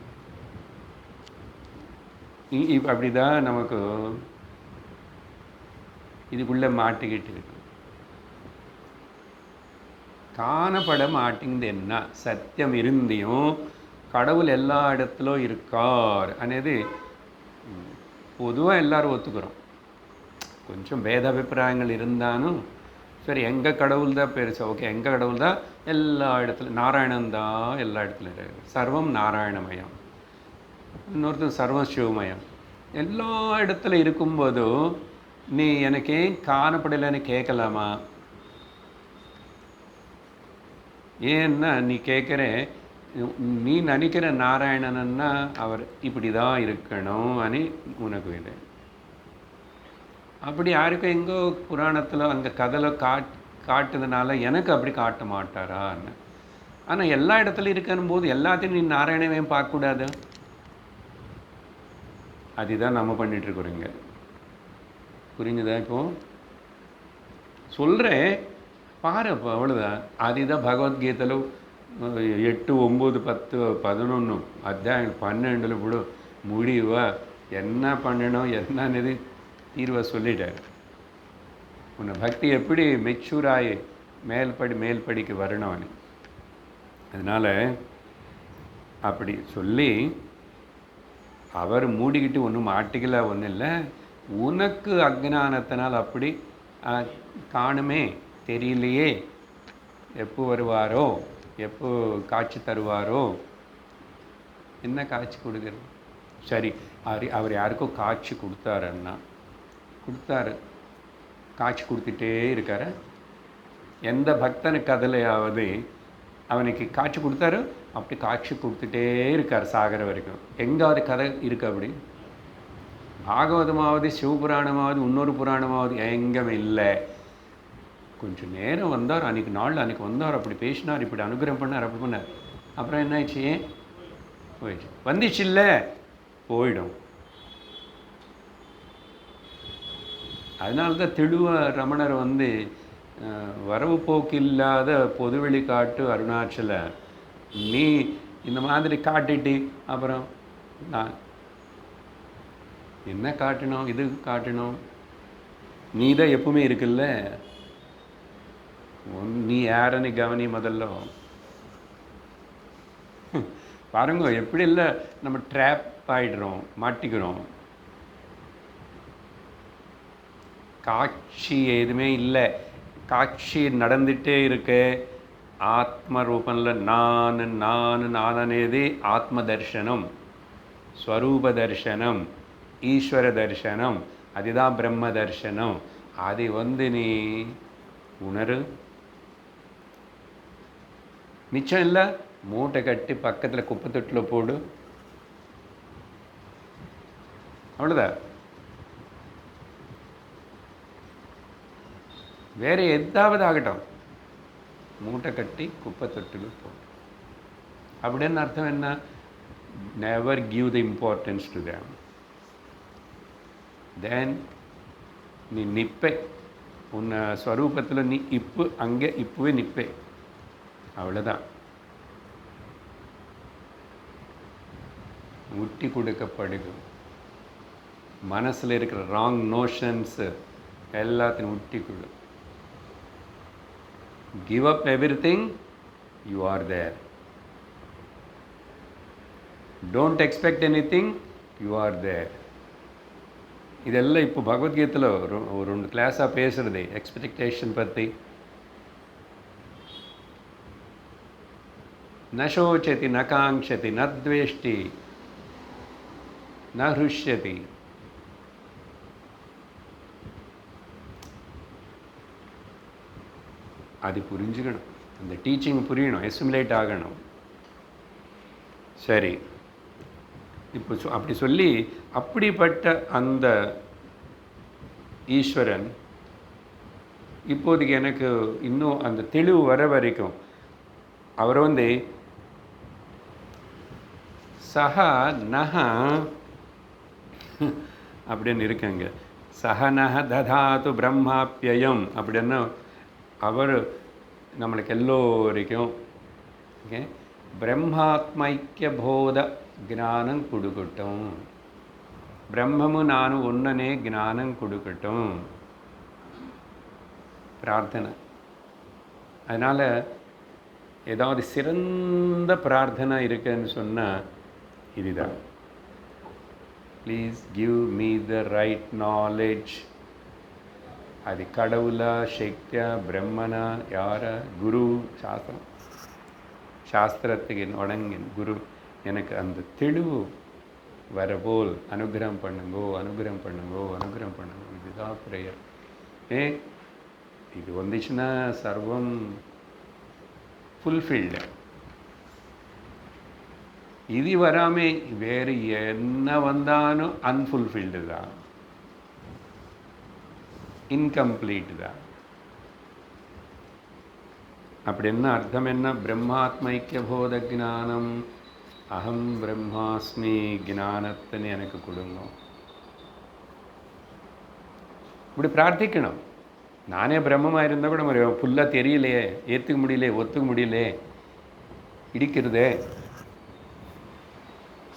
அப்படி தான் நமக்கு இதுக்குள்ளே மாட்டிக்கிட்டு இருக்கு. காணப்பட மாட்டேங்குது. என்ன சத்தியம் இருந்தியும் கடவுள் எல்லா இடத்துலும் இருக்கார் అనేది பொதுவாக எல்லாரும் ஒத்துக்கிறோம். கொஞ்சம் பேத அபிப்பிராயங்கள் இருந்தாலும் சரி, எங்கள் கடவுள் தான் பெருசு, ஓகே, எங்கள் கடவுள் தான் எல்லா இடத்துலையும், நாராயணன் தான் எல்லா இடத்துலையும் இருக்கு, சர்வம் நாராயணமயம், இன்னொருத்தர் சர்வம் சிவமயம். எல்லா இடத்துல இருக்கும்போதும் நீ எனக்கு ஏன் காணப்படலைன்னு கேட்கலாமா? ஏன்னா நீ கேட்குற, நீ நினைக்கிற நாராயணன்னா அவர் இப்படி தான் இருக்கணும் అని உனக்கு இது. அப்படி யாருக்கும் எங்கோ புராணத்தில் அங்கே கதையில் காட்டுறதுனால எனக்கு அப்படி காட்ட மாட்டாரான்னு. ஆனால் எல்லா இடத்துலையும் இருக்கணும் போது எல்லாத்தையும் நீ நாராயணவே பார்க்கக்கூடாது. அதுதான் நம்ம பண்ணிகிட்ருக்குறோங்க. புரிஞ்சுதா? இப்போது சொல்கிறேன் பாரு, அப்போ அவ்வளோதான். அதுதான் பகவத்கீதைలో 8, 9, 10, 11 అధ్యాయం 12 ఇప్పుడు முடிவா என்ன பண்ணணும் என்னன்னு தீர்வை சொல்லிட்டார். உன்னை பக்தி எப்படி மெச்சூராகி மேல்படிக்கு வரணும்னு. அதனால் அப்படி சொல்லி அவர் மூடிக்கிட்டு ஒன்றும் மாட்டிக்கல, ஒன்றும் இல்லை. உனக்கு அஜ்ஞானத்தினால் அப்படி காணுமே, தெரியலையே, எப்போ வருவாரோ, எப்போ காட்சி தருவாரோ. என்ன காட்சி கொடுக்குறது? சரி, அவர் யாருக்கோ காட்சி கொடுத்தாருன்னா கொடுத்தாரு, காட்சி கொடுத்துட்டே இருக்காரு. எந்த பக்தனுக்கு அதிலையாவது அவனுக்கு காட்சி கொடுத்தாரு, அப்படி காட்சி கொடுத்துட்டே இருக்கார் சாகர வரைக்கும். எங்காவது கதை இருக்குது அப்படி? பாகவதமாவது சிவபுராணமாவது இன்னொரு புராணமாவது எங்கேயும் இல்லை. கொஞ்சம் நேரம் வந்தார், அன்றைக்கி வந்தார், அப்படி பேசினார், இப்படி அனுகிரகம் பண்ணார், அப்படி பண்ணார். அப்புறம் என்ன ஆயிடுச்சு? போயிடுச்சு. வந்துச்சு இல்லை, போயிடும். அதனால தான் திடுவ ரமணர் வரவு போக்கு இல்லாத பொதுவெளி காட்டு அருணாச்சல, நீ இந்த மாதிரி காட்டிட்டு அப்புறம் நான் என்ன காட்டணும், இது காட்டணும், நீ தான் எப்பவுமே இருக்குல்ல, நீ யாருன்னு கவனி முதல்ல. பாருங்க எப்படி இல்லை நம்ம ட்ராப் ஆகிடுறோம், மாட்டிக்கிறோம். காட்சி எதுவுமே இல்லை, காட்சி நடந்துகிட்டே இருக்கு. ஆத்ம ரூபனில் நான் అనేది ஆத்ம தர்சனம், ஸ்வரூப தர்சனம், ஈஸ்வர தர்சனம், அதுதான் பிரம்ம தர்சனம். அது நீ உணரு. மிச்சம் இல்லை, மூட்டை கட்டி பக்கத்தில் குப்பை தொட்டில் போடு, அவ்வளோதான். வேறு எதாவது ஆகட்டும், மூட்டை கட்டி குப்பை தொட்டில் போடு. அப்படின்னு அர்த்தம் என்ன? Never give the importance to them. Then நீ நிற்பே, உன்னை ஸ்வரூபத்தில் நீ அங்கே இப்போவே நிற்பே, அவ்வளோதான். முட்டி கொடுக்கப்படுது. மனசில் இருக்கிற ராங் நோஷன்ஸு எல்லாத்தையும் முட்டி கொடு. Give up everything, you are there. Don't expect anything, you are there. இதெல்லாம் இப்போ பகவத்கீதையில் ஒரு 2 கிளாஸாக பேசுகிறது எக்ஸ்பெக்டேஷன் பற்றி. ந சோச்சதி ந காங்க்ஷதி ந த்வேஷ்டி ந ஹ்ருஷ்யதி. அது புரிஞ்சுக்கணும், அந்த டீச்சிங் புரியணும், எஸ்டிமுலேட் ஆகணும். சரி, இப்போ அப்படி சொல்லி அப்படிப்பட்ட அந்த ஈஸ்வரன் இப்போதைக்கு எனக்கு இன்னும் அந்த தெளிவு வர வரைக்கும் அவர் சஹா நஹ அப்படின்னு இருக்காங்க. சஹனஹ ததாது பிரம்மாப்யயம் அப்படின்னா அவர் நம்மளுக்கு எல்லோருக்கும் ஓகே பிரம்மாத்மைக்கிய போத ஞானம் கொடுக்கட்டும், பிரம்மமும் நானும் ஒன்னனே ஞானம் கொடுக்கட்டும் பிரார்த்தனை. அதனால் ஏதாவது சிறந்த பிரார்த்தனை இருக்குன்னு சொன்னால் இதுதான். Please give me the right knowledge. அது கடவுளா, சக்தியா, பிரம்மனா, யார, குரு, சாஸ்திரத்துக்கு வணங்கி குரு எனக்கு அந்த தெளிவு வரபோல் அனுகிரகம் பண்ணுங்கோ, அனுகிரகம் பண்ணுங்கோ, அனுகிரகம் பண்ணுங்கோ. இதுதான் ப்ரேயர். இது வந்துச்சுன்னா சர்வம் ஃபுல்ஃபில்டு. இது வராமல் வேறு என்ன வந்தாலும் அன்ஃபுல்ஃபில்டு தான், இன்கம்ப்ளீட் தான். அப்படின்னா அர்த்தம் என்ன? பிரம்மாத்மைக்கிய போத ஜானம், அகம் பிரம்மாஸ்மி ஞானத்தின்னு எனக்கு கொடுங்க. இப்படி பிரார்த்திக்கணும். நானே பிரம்மமாக இருந்தால் கூட ஒரு ஃபுல்லாக தெரியலையே, ஏற்றுக்க முடியலையே, ஒத்துக்க முடியலையே, இடிக்கிறதே.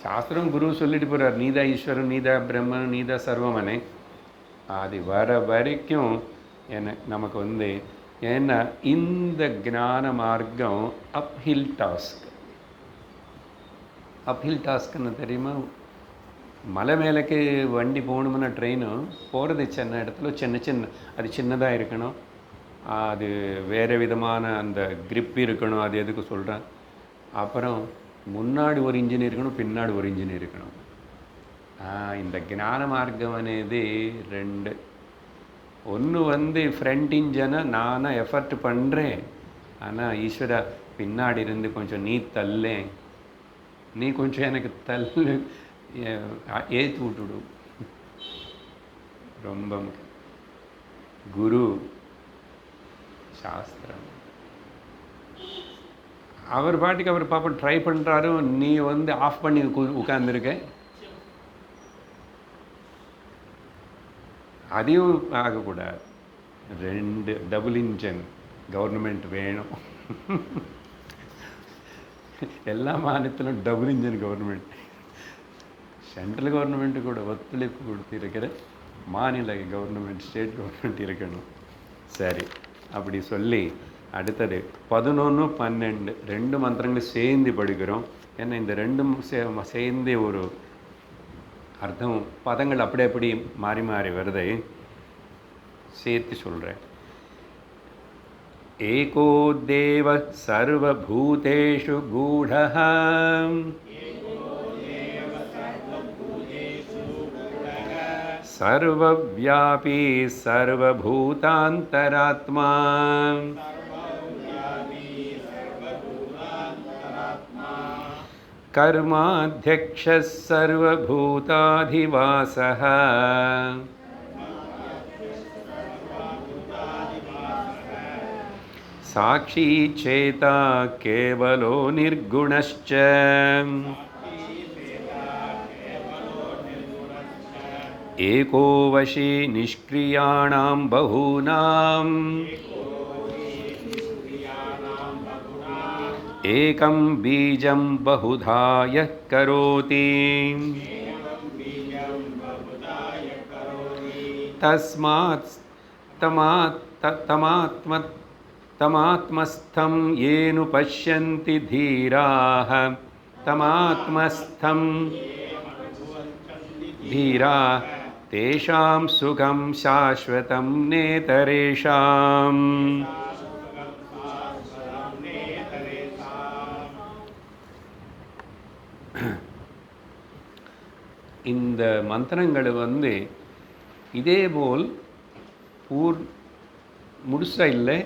சாஸ்திரம் குரு சொல்லிட்டு போகிறார், நீதா ஈஸ்வரன், நீதா பிரம்மன், நீதா சர்வமனே. அது வர வரைக்கும் நமக்கு ஏன்னா இந்த ஞான மார்க்கம் அப்ஹில் டாஸ்க். அப்ஹில் டாஸ்க்குன்னு தெரியுமா? மலை மேலக்கு வண்டி போகணும்னா ட்ரெயின் போகிறது சின்ன இடத்துல சின்ன அது சின்னதாக இருக்கணும், அது வேறு விதமான அந்த கிரிப் இருக்கணும். அது எதுக்கு சொல்கிறேன்? அப்புறம் முன்னாடி ஒரு இன்ஜின் இருக்கணும், பின்னாடி ஒரு இன்ஜின் இருக்கணும். இந்த ஞான மார்க்கம் అనేది ரெண்டு. ஒன்று ஃப்ரண்ட் இன்ஜனை நானாக எஃபர்ட் பண்ணுறேன், ஆனால் ஈஸ்வரா பின்னாடி இருந்து கொஞ்சம் நீ தள்ளேன், நீ கொஞ்சம் எனக்கு தள்ளு, ஏற்றி விட்டுடு. ரொம்ப குரு சாஸ்திரம். அவர் பாட்டுக்கு அவர் பாப்பா ட்ரை பண்ணுறாரு, நீ ஆஃப் பண்ணி உட்கார்ந்துருக்க. அதையும் ஆகக்கூடாது. ரெண்டு டபுள் இன்ஜின் கவர்மெண்ட் வேணும். எல்லா மாநிலத்திலும் double engine government. Central government கூட ஒத்துழைப்பு கொடுத்திருக்கிற மாநில கவர்மெண்ட், ஸ்டேட் கவர்மெண்ட் இருக்கணும். சரி, அப்படி சொல்லி அடுத்தது 11, 12 ரெண்டு மந்திரங்களும் சேர்ந்து படிக்கிறோம். ஏன்னா இந்த ரெண்டும் சேர்ந்து ஒரு அர்த்தம், பதங்கள் அப்படி மாறி மாறி வருது. சேர்த்து சொல்கிறேன். ஏகோ தேவ சர்வபூதேஷு கூடஹ, சர்வவ்யாபி சர்வபூதாந்தராத்மா, கர்மாத்யக்ஷः சர்வபூதாதிவாசः, சாட்சி சேதா கேவலோ நிர்குணश्च, ஏகோ வசி நிஷ்க்ரியாணாம் பகூனாம், ஏகம் பீஜம் பகுதா யः கரோதி, தஸ்மாத் தமாத்மஸ்தம் ஏனு பஷ்யந்தி தீராः, தமாத்மஸ்தம் தீரா தேஷாம் சுகம் சாஸ்வதம் நேதரேஷாம். இந்த மந்திரங்கள் இதேபோல் முழுசா இல்லை,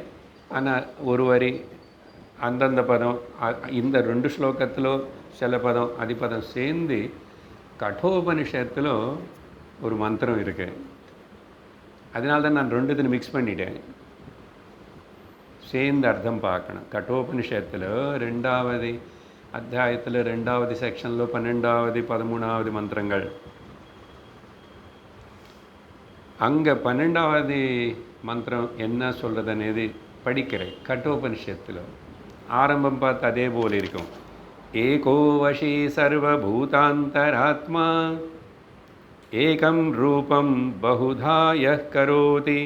ஆனால் ஒரு வரி அந்தந்த பதம், இந்த ரெண்டு ஸ்லோகத்தில் சில பதம் அதிபதம் சேர்ந்து கட்டோபனிஷத்தில் ஒரு மந்திரம் இருக்கு. அதனால தான் நான் ரெண்டுத்தையும் மிக்ஸ் பண்ணிட்டேன், சேர்ந்து அர்த்தம் பார்க்கணும். கட்டோபனிஷத்தில் 2வது அத்தியாயத்தில் 2வது செக்ஷனில் 12வது 13வது மந்திரங்கள். அங்கே 12வது மந்திரம் என்ன சொல்கிறதுன்னு படிக்கிறேன். கட்டோபனிஷத்தில் ஆரம்பம் பார்த்து அதே போல் இருக்கும். ஏகோ வசி சர்வபூதாந்தராத்மா, ஏகம் ரூபம் பகுதா யः கரோதி,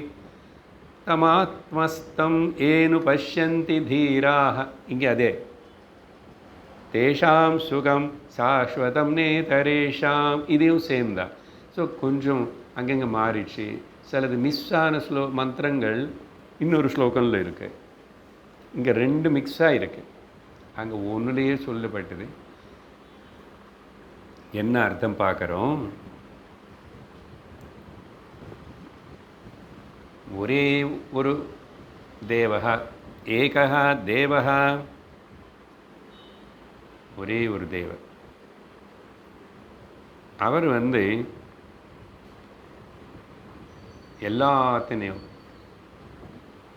தமாத்மஸ்தம் ஏனு பஷ்யந்தி தீராः. இங்கே அதே தேஷாம் சுகம் சாஸ்வதம் நேதரேஷாம், இதையும் சேம் தான். ஸோ கொஞ்சம் அங்கங்கே மாறிடுச்சு. சிலது மிஸ் ஆன மந்திரங்கள் இன்னொரு ஸ்லோகனில் இருக்குது. இங்கே ரெண்டு மிக்ஸாக இருக்குது, அங்கே ஒன்றுலேயே சொல்லப்பட்டது. என்ன அர்த்தம் பார்க்குறோம்? ஒரே ஒரு தேவஹா, ஏகஹா தேவஹா, ஒரே ஒரு தேவர். அவர் எல்லாத்தினையும்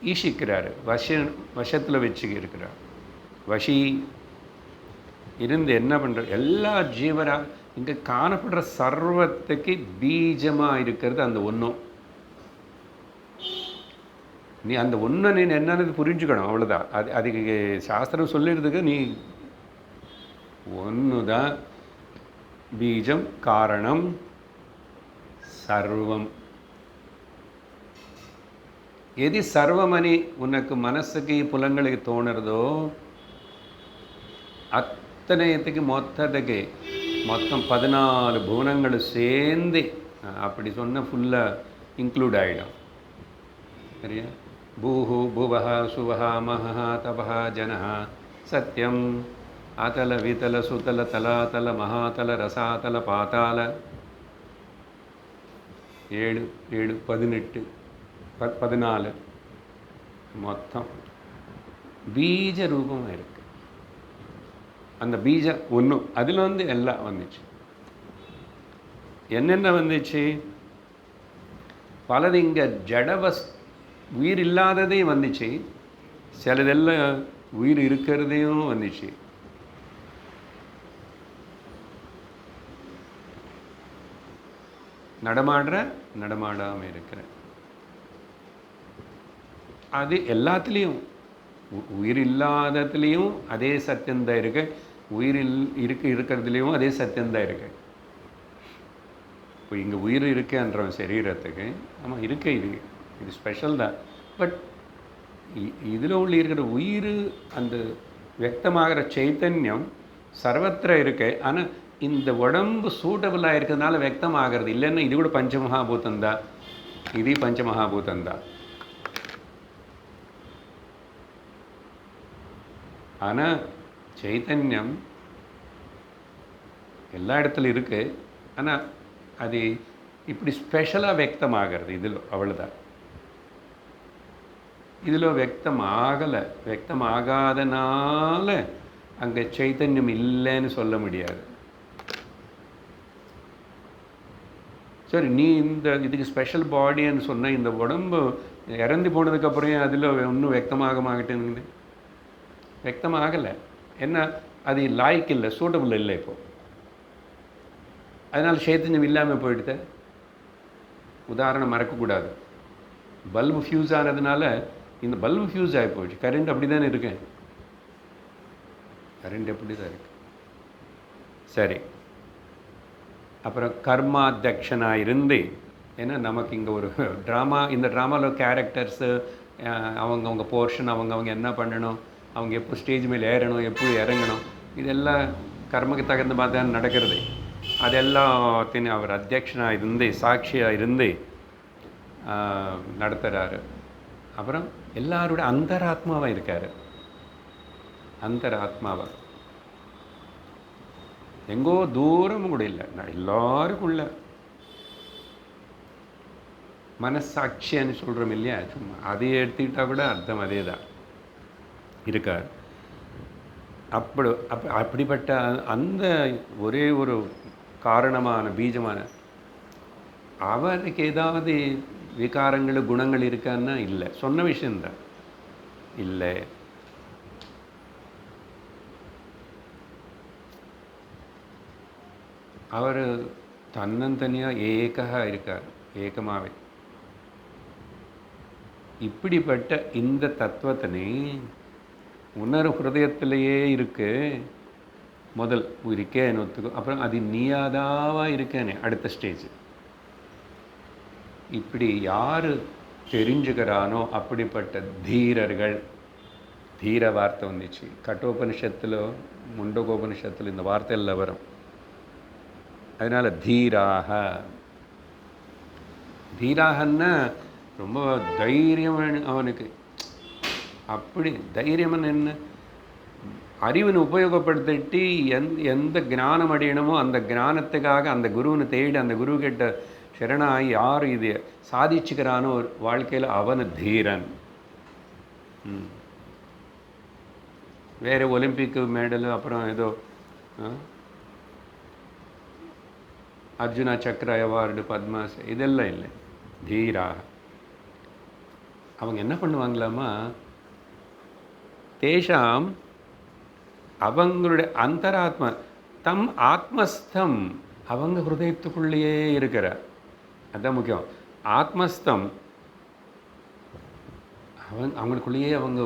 ஈசிக்கிறார், வசத்தில் வச்சு இருக்கிறார். வசி இருந்து என்ன பண்ணுற எல்லா ஜீவரா இங்கே காணப்படுற சர்வத்துக்கு பீஜமாக இருக்கிறது அந்த ஒன்றும். நீ அந்த ஒன்றை நீ என்னன்னு புரிஞ்சுக்கணும், அவ்வளோதான். அதுக்கு சாஸ்திரம் சொல்லிடுறதுக்கு நீ ஒன்று தான் பீஜம், காரணம், சர்வம். எது சர்வமணி உனக்கு மனசுக்கு புலங்களுக்கு தோணுறதோ அத்தனையத்துக்கு மொத்தம் 14 புவனங்கள் சேர்ந்து அப்படி சொன்ன ஃபுல்லாக இன்க்ளூட் ஆகிடும். சரியா? பூஹு புவஹ சுவஹ மஹஹ தபஹ ஜனஹ சத்யம் ஆதல விதல சுதல தலாதல மகாதல ரசாதல பாதால 7 7 18 14 மொத்தம் பீஜ ரூபமாக இருக்குது. அந்த பீஜம் ஒன்று அதில் எல்லாம் வந்துச்சு. என்னென்ன வந்துச்சு? பலது இங்கே ஜடவஸ் உயிர் இல்லாததையும் வந்துச்சு, சிலதெல்லாம் உயிர் இருக்கிறதையும் வந்துச்சு. நடமாடாமல் இருக்கிற அது எல்லாத்துலேயும் உயிர் இல்லாததுலேயும் அதே சத்தியந்தான் இருக்கு, உயிர் இருக்கிறதுலேயும் அதே சத்தியந்தான் இருக்கு. இப்போ இங்கே உயிர் இருக்குன்றவன் சரீரத்துக்கு ஆமாம் இருக்க, இது ஸ்பெஷல் தான். பட் இதில் உள்ள இருக்கிற உயிர் அந்த வியக்தமாகிற சைத்தன்யம் சர்வத்திர இருக்கு. ஆனால் இந்த உடம்பு சூட்டபிளாக இருக்கிறதுனால வியக்தம் ஆகிறது இல்லைன்னா இது கூட பஞ்சமகாபூதந்தான், இது பஞ்சமகாபூதந்தான். ஆனால் சைத்தன்யம் எல்லா இடத்துலையும் இருக்குது. ஆனால் அது இப்படி ஸ்பெஷலாக வியக்தமாகிறது இதில், அவ்வளோதான். இதில் வியக்தமாகலை, வியக்தமாகாதனால அங்கே சைத்தன்யம் இல்லைன்னு சொல்ல முடியாது. சரி, நீ இதுக்கு ஸ்பெஷல் பாடின்னு சொன்ன இந்த உடம்பு இறந்து போனதுக்கப்புறம் அதில் ஒன்றும் வியக்தமாக மாட்டேங்குது, வியக்தமாகலை. என்ன, அது லாய்க்கு இல்லை, சூட்டபிள் இல்லை இப்போது. அதனால் சைத்தன்யம் இல்லாமல் போயிடுது. உதாரணம் மறக்கக்கூடாது. பல்பு ஃப்யூஸ் ஆனதுனால இந்த பல்பு ஃப்யூஸ் ஆகி போயிடுச்சு. கரண்ட் அப்படி தானே இருக்கு, கரண்ட் அப்படி தான் இருக்கு. சரி, அப்புறம் கர்மாத்தியக்ஷனாக இருந்து, ஏன்னா நமக்கு இங்கே ஒரு ட்ராமா, இந்த ட்ராமாவில் கேரக்டர்ஸு அவங்க போர்ஷன், அவங்க என்ன பண்ணணும், அவங்க எப்போ ஸ்டேஜ் மேலே ஏறணும், எப்போ இறங்கணும், இதெல்லாம் கர்மக்கு தகுந்த மாதிரி தான் நடக்கிறது. அதெல்லாத்தையும் அவர் அத்தியக்ஷனாக இருந்து சாட்சியாக இருந்து நடத்துகிறாரு. அப்புறம் எல்லாரோட அந்தராத்மாவாக இருக்கார். அந்தராத்மாவாக எங்கோ தூரமும் கூட இல்லை, எல்லாருக்குள்ள மனசாட்சின்னு சொல்கிறோம் இல்லையா, சும்மா அதை எடுத்துக்கிட்டால் கூட அர்த்தம் அதே தான் இருக்கார். அப்படிப்பட்ட அந்த ஒரே ஒரு காரணமான பீஜமான அவருக்கு ஏதாவது விகாரங்கள் குணங்கள் இருக்கான்னா இல்லை, சொன்ன விஷயந்தான் இல்லை. அவர் தன்னந்தனியாக ஏகா இருக்கார், ஏகமாவே. இப்படிப்பட்ட இந்த தத்துவத்தினை உணர்வு ஹிருதயத்திலேயே இருக்கு. முதல் இருக்கேன்னு ஒத்துக்கும், அப்புறம் அது நீயாதாவாக இருக்கேனே அடுத்த ஸ்டேஜ். இப்படி யார் தெரிஞ்சுக்கிறானோ அப்படிப்பட்ட தீரர்கள், தீர வார்த்தை வந்துச்சு கட்டோபனிஷத்தில், முண்டகோபனிஷத்தில் இந்த வார்த்தை எல்லாம் வரும். அதனால் தீராகன்னா ரொம்ப தைரியம் அவனுக்கு. அப்படி தைரியம்னு என்ன, அறிவினை உபயோகப்படுத்திட்டு எந்த ஞானம் அடையணுமோ அந்த ஞானத்துக்காக அந்த குருவினை தேடி அந்த குரு கிட்ட சரணாகி யார் இது சாதிச்சுக்கிறானோ ஒரு வாழ்க்கையில் அவனு தீரன். வேறு ஒலிம்பிக் மெடலு, அப்புறம் ஏதோ அர்ஜுனா சக்ர அவார்டு, பத்மாஸ், இதெல்லாம் இல்லை. தீரா அவங்க என்ன பண்ணுவாங்களாமா, தேஷாம் அவங்களுடைய அந்தராத்மா தம் ஆத்மஸ்தம் அவங்க ஹிருதயத்துக்குள்ளேயே இருக்கிற, அதுதான் முக்கியம். ஆத்மஸ்தம் அவங்களுக்குள்ளேயே அவங்க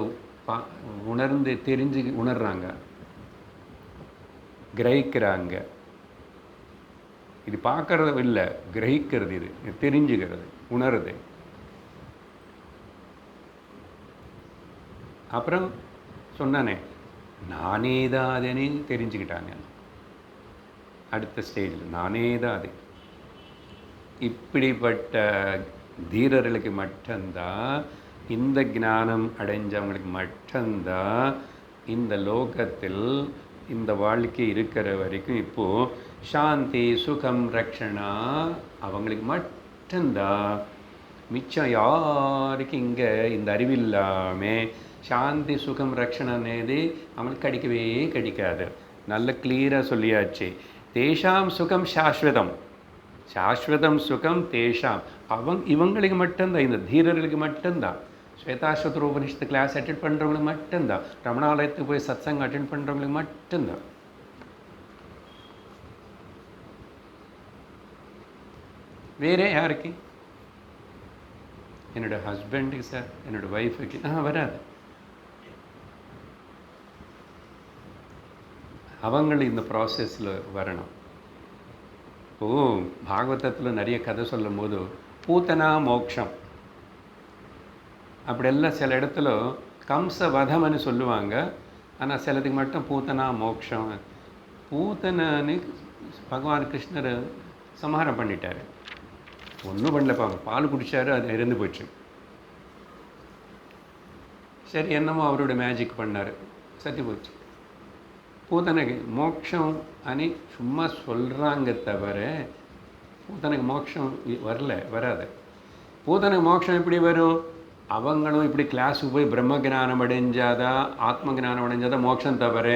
உணர்ந்து தெரிஞ்சு உணர்றாங்க, கிரகிக்கிறாங்க. இது பார்க்கறது இல்லை, கிரகிக்கிறது, இது தெரிஞ்சுக்கிறது, உணருது. அப்புறம் சொன்னானே நானே தான் அதுன்னு தெரிஞ்சுக்கிட்டாங்க. அடுத்த ஸ்டேஜில் நானே தான் அது. இப்படிப்பட்ட தீரர்களுக்கு மட்டும்தான், இந்த ஞானம் அடைஞ்சவங்களுக்கு மட்டும்தான் இந்த லோகத்தில் இந்த வாழ்க்கை இருக்கிற வரைக்கும் இப்போது சாந்தி சுகம் ரக்ஷணா அவங்களுக்கு மட்டும்தான். மிச்சம் யாருக்கு இங்கே இந்த அறிவில்லாமல் சாந்தி சுகம் ரக்ஷணம் అనేది அவங்களுக்கு கிடைக்கவே கிடைக்காது. நல்ல கிளியராக சொல்லியாச்சு. தேஷாம் சுகம் சாஸ்வதம், சாஸ்வதம் சுகம் தேஷாம். இவங்களுக்கு மட்டும்தான், இந்த தீரர்களுக்கு மட்டும்தான். ஸ்வேதாஸ்வதர உபனிஷத்து கிளாஸ் அட்டென்ட் பண்ணுறவங்களுக்கு மட்டும்தான், ரமணாலயத்துக்கு போய் சத்சங்கம் அட்டென்ட் பண்ணுறவங்களுக்கு மட்டும்தான். வேறே யாருக்கு? என்னோடய ஹஸ்பண்டுக்கு சார், என்னோடய ஒய்ஃபுக்கு வராது. அவங்களும் இந்த ப்ராசஸில் வரணும். இப்போது பாகவதத்தில் நிறைய கதை சொல்லும் போது பூத்தனா மோக்ஷம் அப்படியெல்லாம் சில இடத்துல கம்ச வதம்னு சொல்லுவாங்க. ஆனால் சிலதுக்கு மட்டும் பூத்தனா மோக்ஷம். பூத்தனன்னு பகவான் கிருஷ்ணர் சம்ஹாரம் பண்ணிட்டார். ஒன்றும் பண்ணலப்பா, பால் குடித்தார், அது இறந்து போச்சு. சரி, என்னமோ அவரோட மேஜிக் பண்ணார், சத்தி போச்சு. பூத்தனுக்கு மோட்சம் அனி சும்மா சொல்கிறாங்க தவிர பூத்தனுக்கு மோட்சம் வராது. பூத்தனுக்கு மோட்சம் எப்படி வரும்? அவங்களும் இப்படி கிளாஸுக்கு போய் பிரம்ம ஜானம் அடைஞ்சாதான், ஆத்ம ஜானம் அடைஞ்சாதான் மோட்சம் தவிர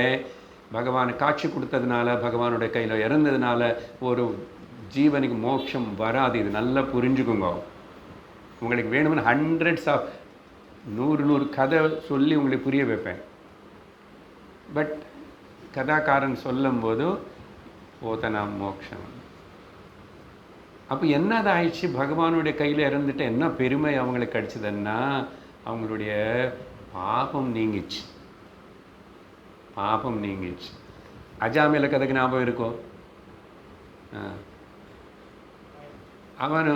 பகவான் காட்சி கொடுத்ததுனால, பகவானுடைய கையில் இறந்ததுனால ஒரு ஜீவனுக்கு மோட்சம் வராது. இது நல்லா புரிஞ்சுக்குங்க. உங்களுக்கு வேணும்னு ஹண்ட்ரட்ஸ் ஆஃப் 100 கதை சொல்லி உங்களுக்கு புரிய வைப்பேன். பட் கதாக்காரன் சொல்லும்போது போதனா மோட்சம். அப்போ என்னது ஆயிடுச்சு? பகவானுடைய கையில் இறந்துட்டு என்ன பெருமை அவங்களுக்கு கிடைச்சதுன்னா, அவங்களுடைய பாபம் நீங்கிச்சு. பாபம் நீங்கிச்சு. அஜாமில கதைக்கு ஞாபகம் இருக்கும். அவன்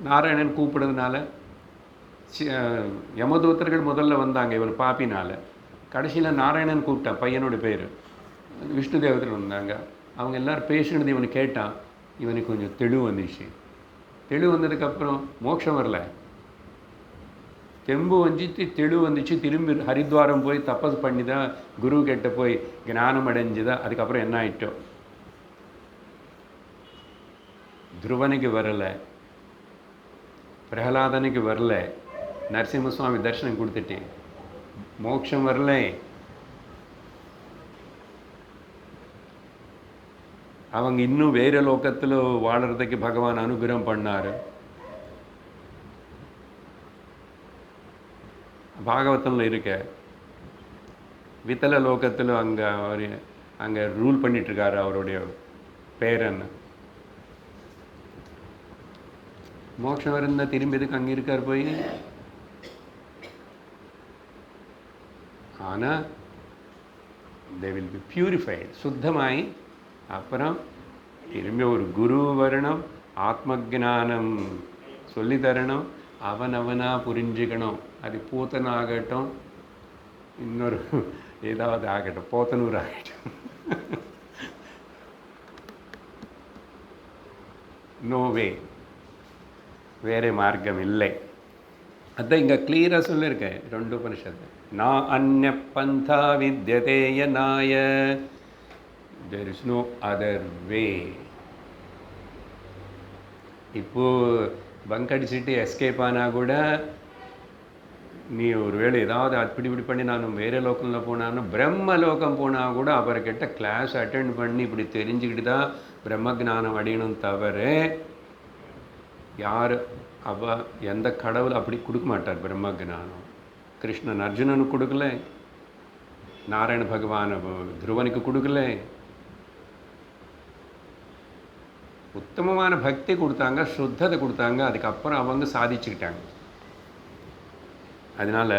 நாராயணன் கூப்பிடுறதுனால யமதூத்தர்கள் முதல்ல வந்தாங்க இவன் பாப்பினால். கடைசியில் நாராயணன் கூப்பிட்டான், பையனோட பேர் விஷ்ணு தேவதர் வந்தாங்க. அவங்க எல்லோரும் பேசினது இவனு கேட்டான். இவனுக்கு கொஞ்சம் தெளிவு வந்துச்சு. தெளிவு வந்ததுக்கப்புறம் மோட்சம் வரல, தெம்பு வந்துச்சு, தெளிவு வந்துச்சு. திரும்பி ஹரித்வாரம் போய் தபஸ் பண்ணி தான் குரு கிட்ட போய் ஞானம் அடைஞ்சுதான். அதுக்கப்புறம் என்ன ஆயிட்டோம்? துருவனுக்கு வரலை, பிரகலாதனுக்கு வரல, நரசிம்மசுவாமி தரிசனம் கொடுத்துட்டு மோட்சம் வரல. அவங்க இன்னும் வேறு லோகத்தில் வாழறதுக்கு பகவான் அனுகிரகம் பண்ணார். பாகவத்தில் இருக்க வித்தல லோகத்தில் அங்கே ரூல் பண்ணிட்டுருக்காரு அவருடைய பேரன். மோட்சம் இருந்தால் திரும்பி எதுக்கு அங்கே இருக்கார் போய்? ஆனால் they will be purified, சுத்தமாய் அப்புறம் திரும்பி ஒரு குரு வரணும், ஆத்ம ஜானம் சொல்லி தரணும், அவனவனாக புரிஞ்சுக்கணும். அது பூத்தனாகட்டும், இன்னொரு ஏதாவது ஆகட்டும், போத்தனூர் ஆகட்டும், நோவே, வேறு மார்க்கம் இல்லை. அதான் இங்கே கிளியராக சொல்லியிருக்கேன் 2 உபனிஷத்து. நான் அந்நிய பந்தா வித்யதே யனாய, there is no other way. இப்போது பங்க் அடிச்சுட்டு எஸ்கேப் ஆனால் கூட நீ ஒரு வேளை ஏதாவது இப்படி பண்ணி நான் வேறு லோக்கமில் போனான்னு பிரம்ம லோகம் போனால் கூட அவர்கிட்ட கிளாஸ் அட்டெண்ட் பண்ணி இப்படி தெரிஞ்சுக்கிட்டு தான் பிரம்ம ஜானம் அடையணும். தவிர யார் எந்த கடவுள் அப்படி கொடுக்க மாட்டார் பிரம்ம ஜானம். கிருஷ்ணன் அர்ஜுனனுக்கு கொடுக்கல, நாராயண பகவான் துருவனுக்கு கொடுக்கல. உத்தமமான பக்தி கொடுத்தாங்க, சுத்தத்தை கொடுத்தாங்க, அதுக்கப்புறம் அவங்க சாதிச்சுக்கிட்டாங்க. அதனால்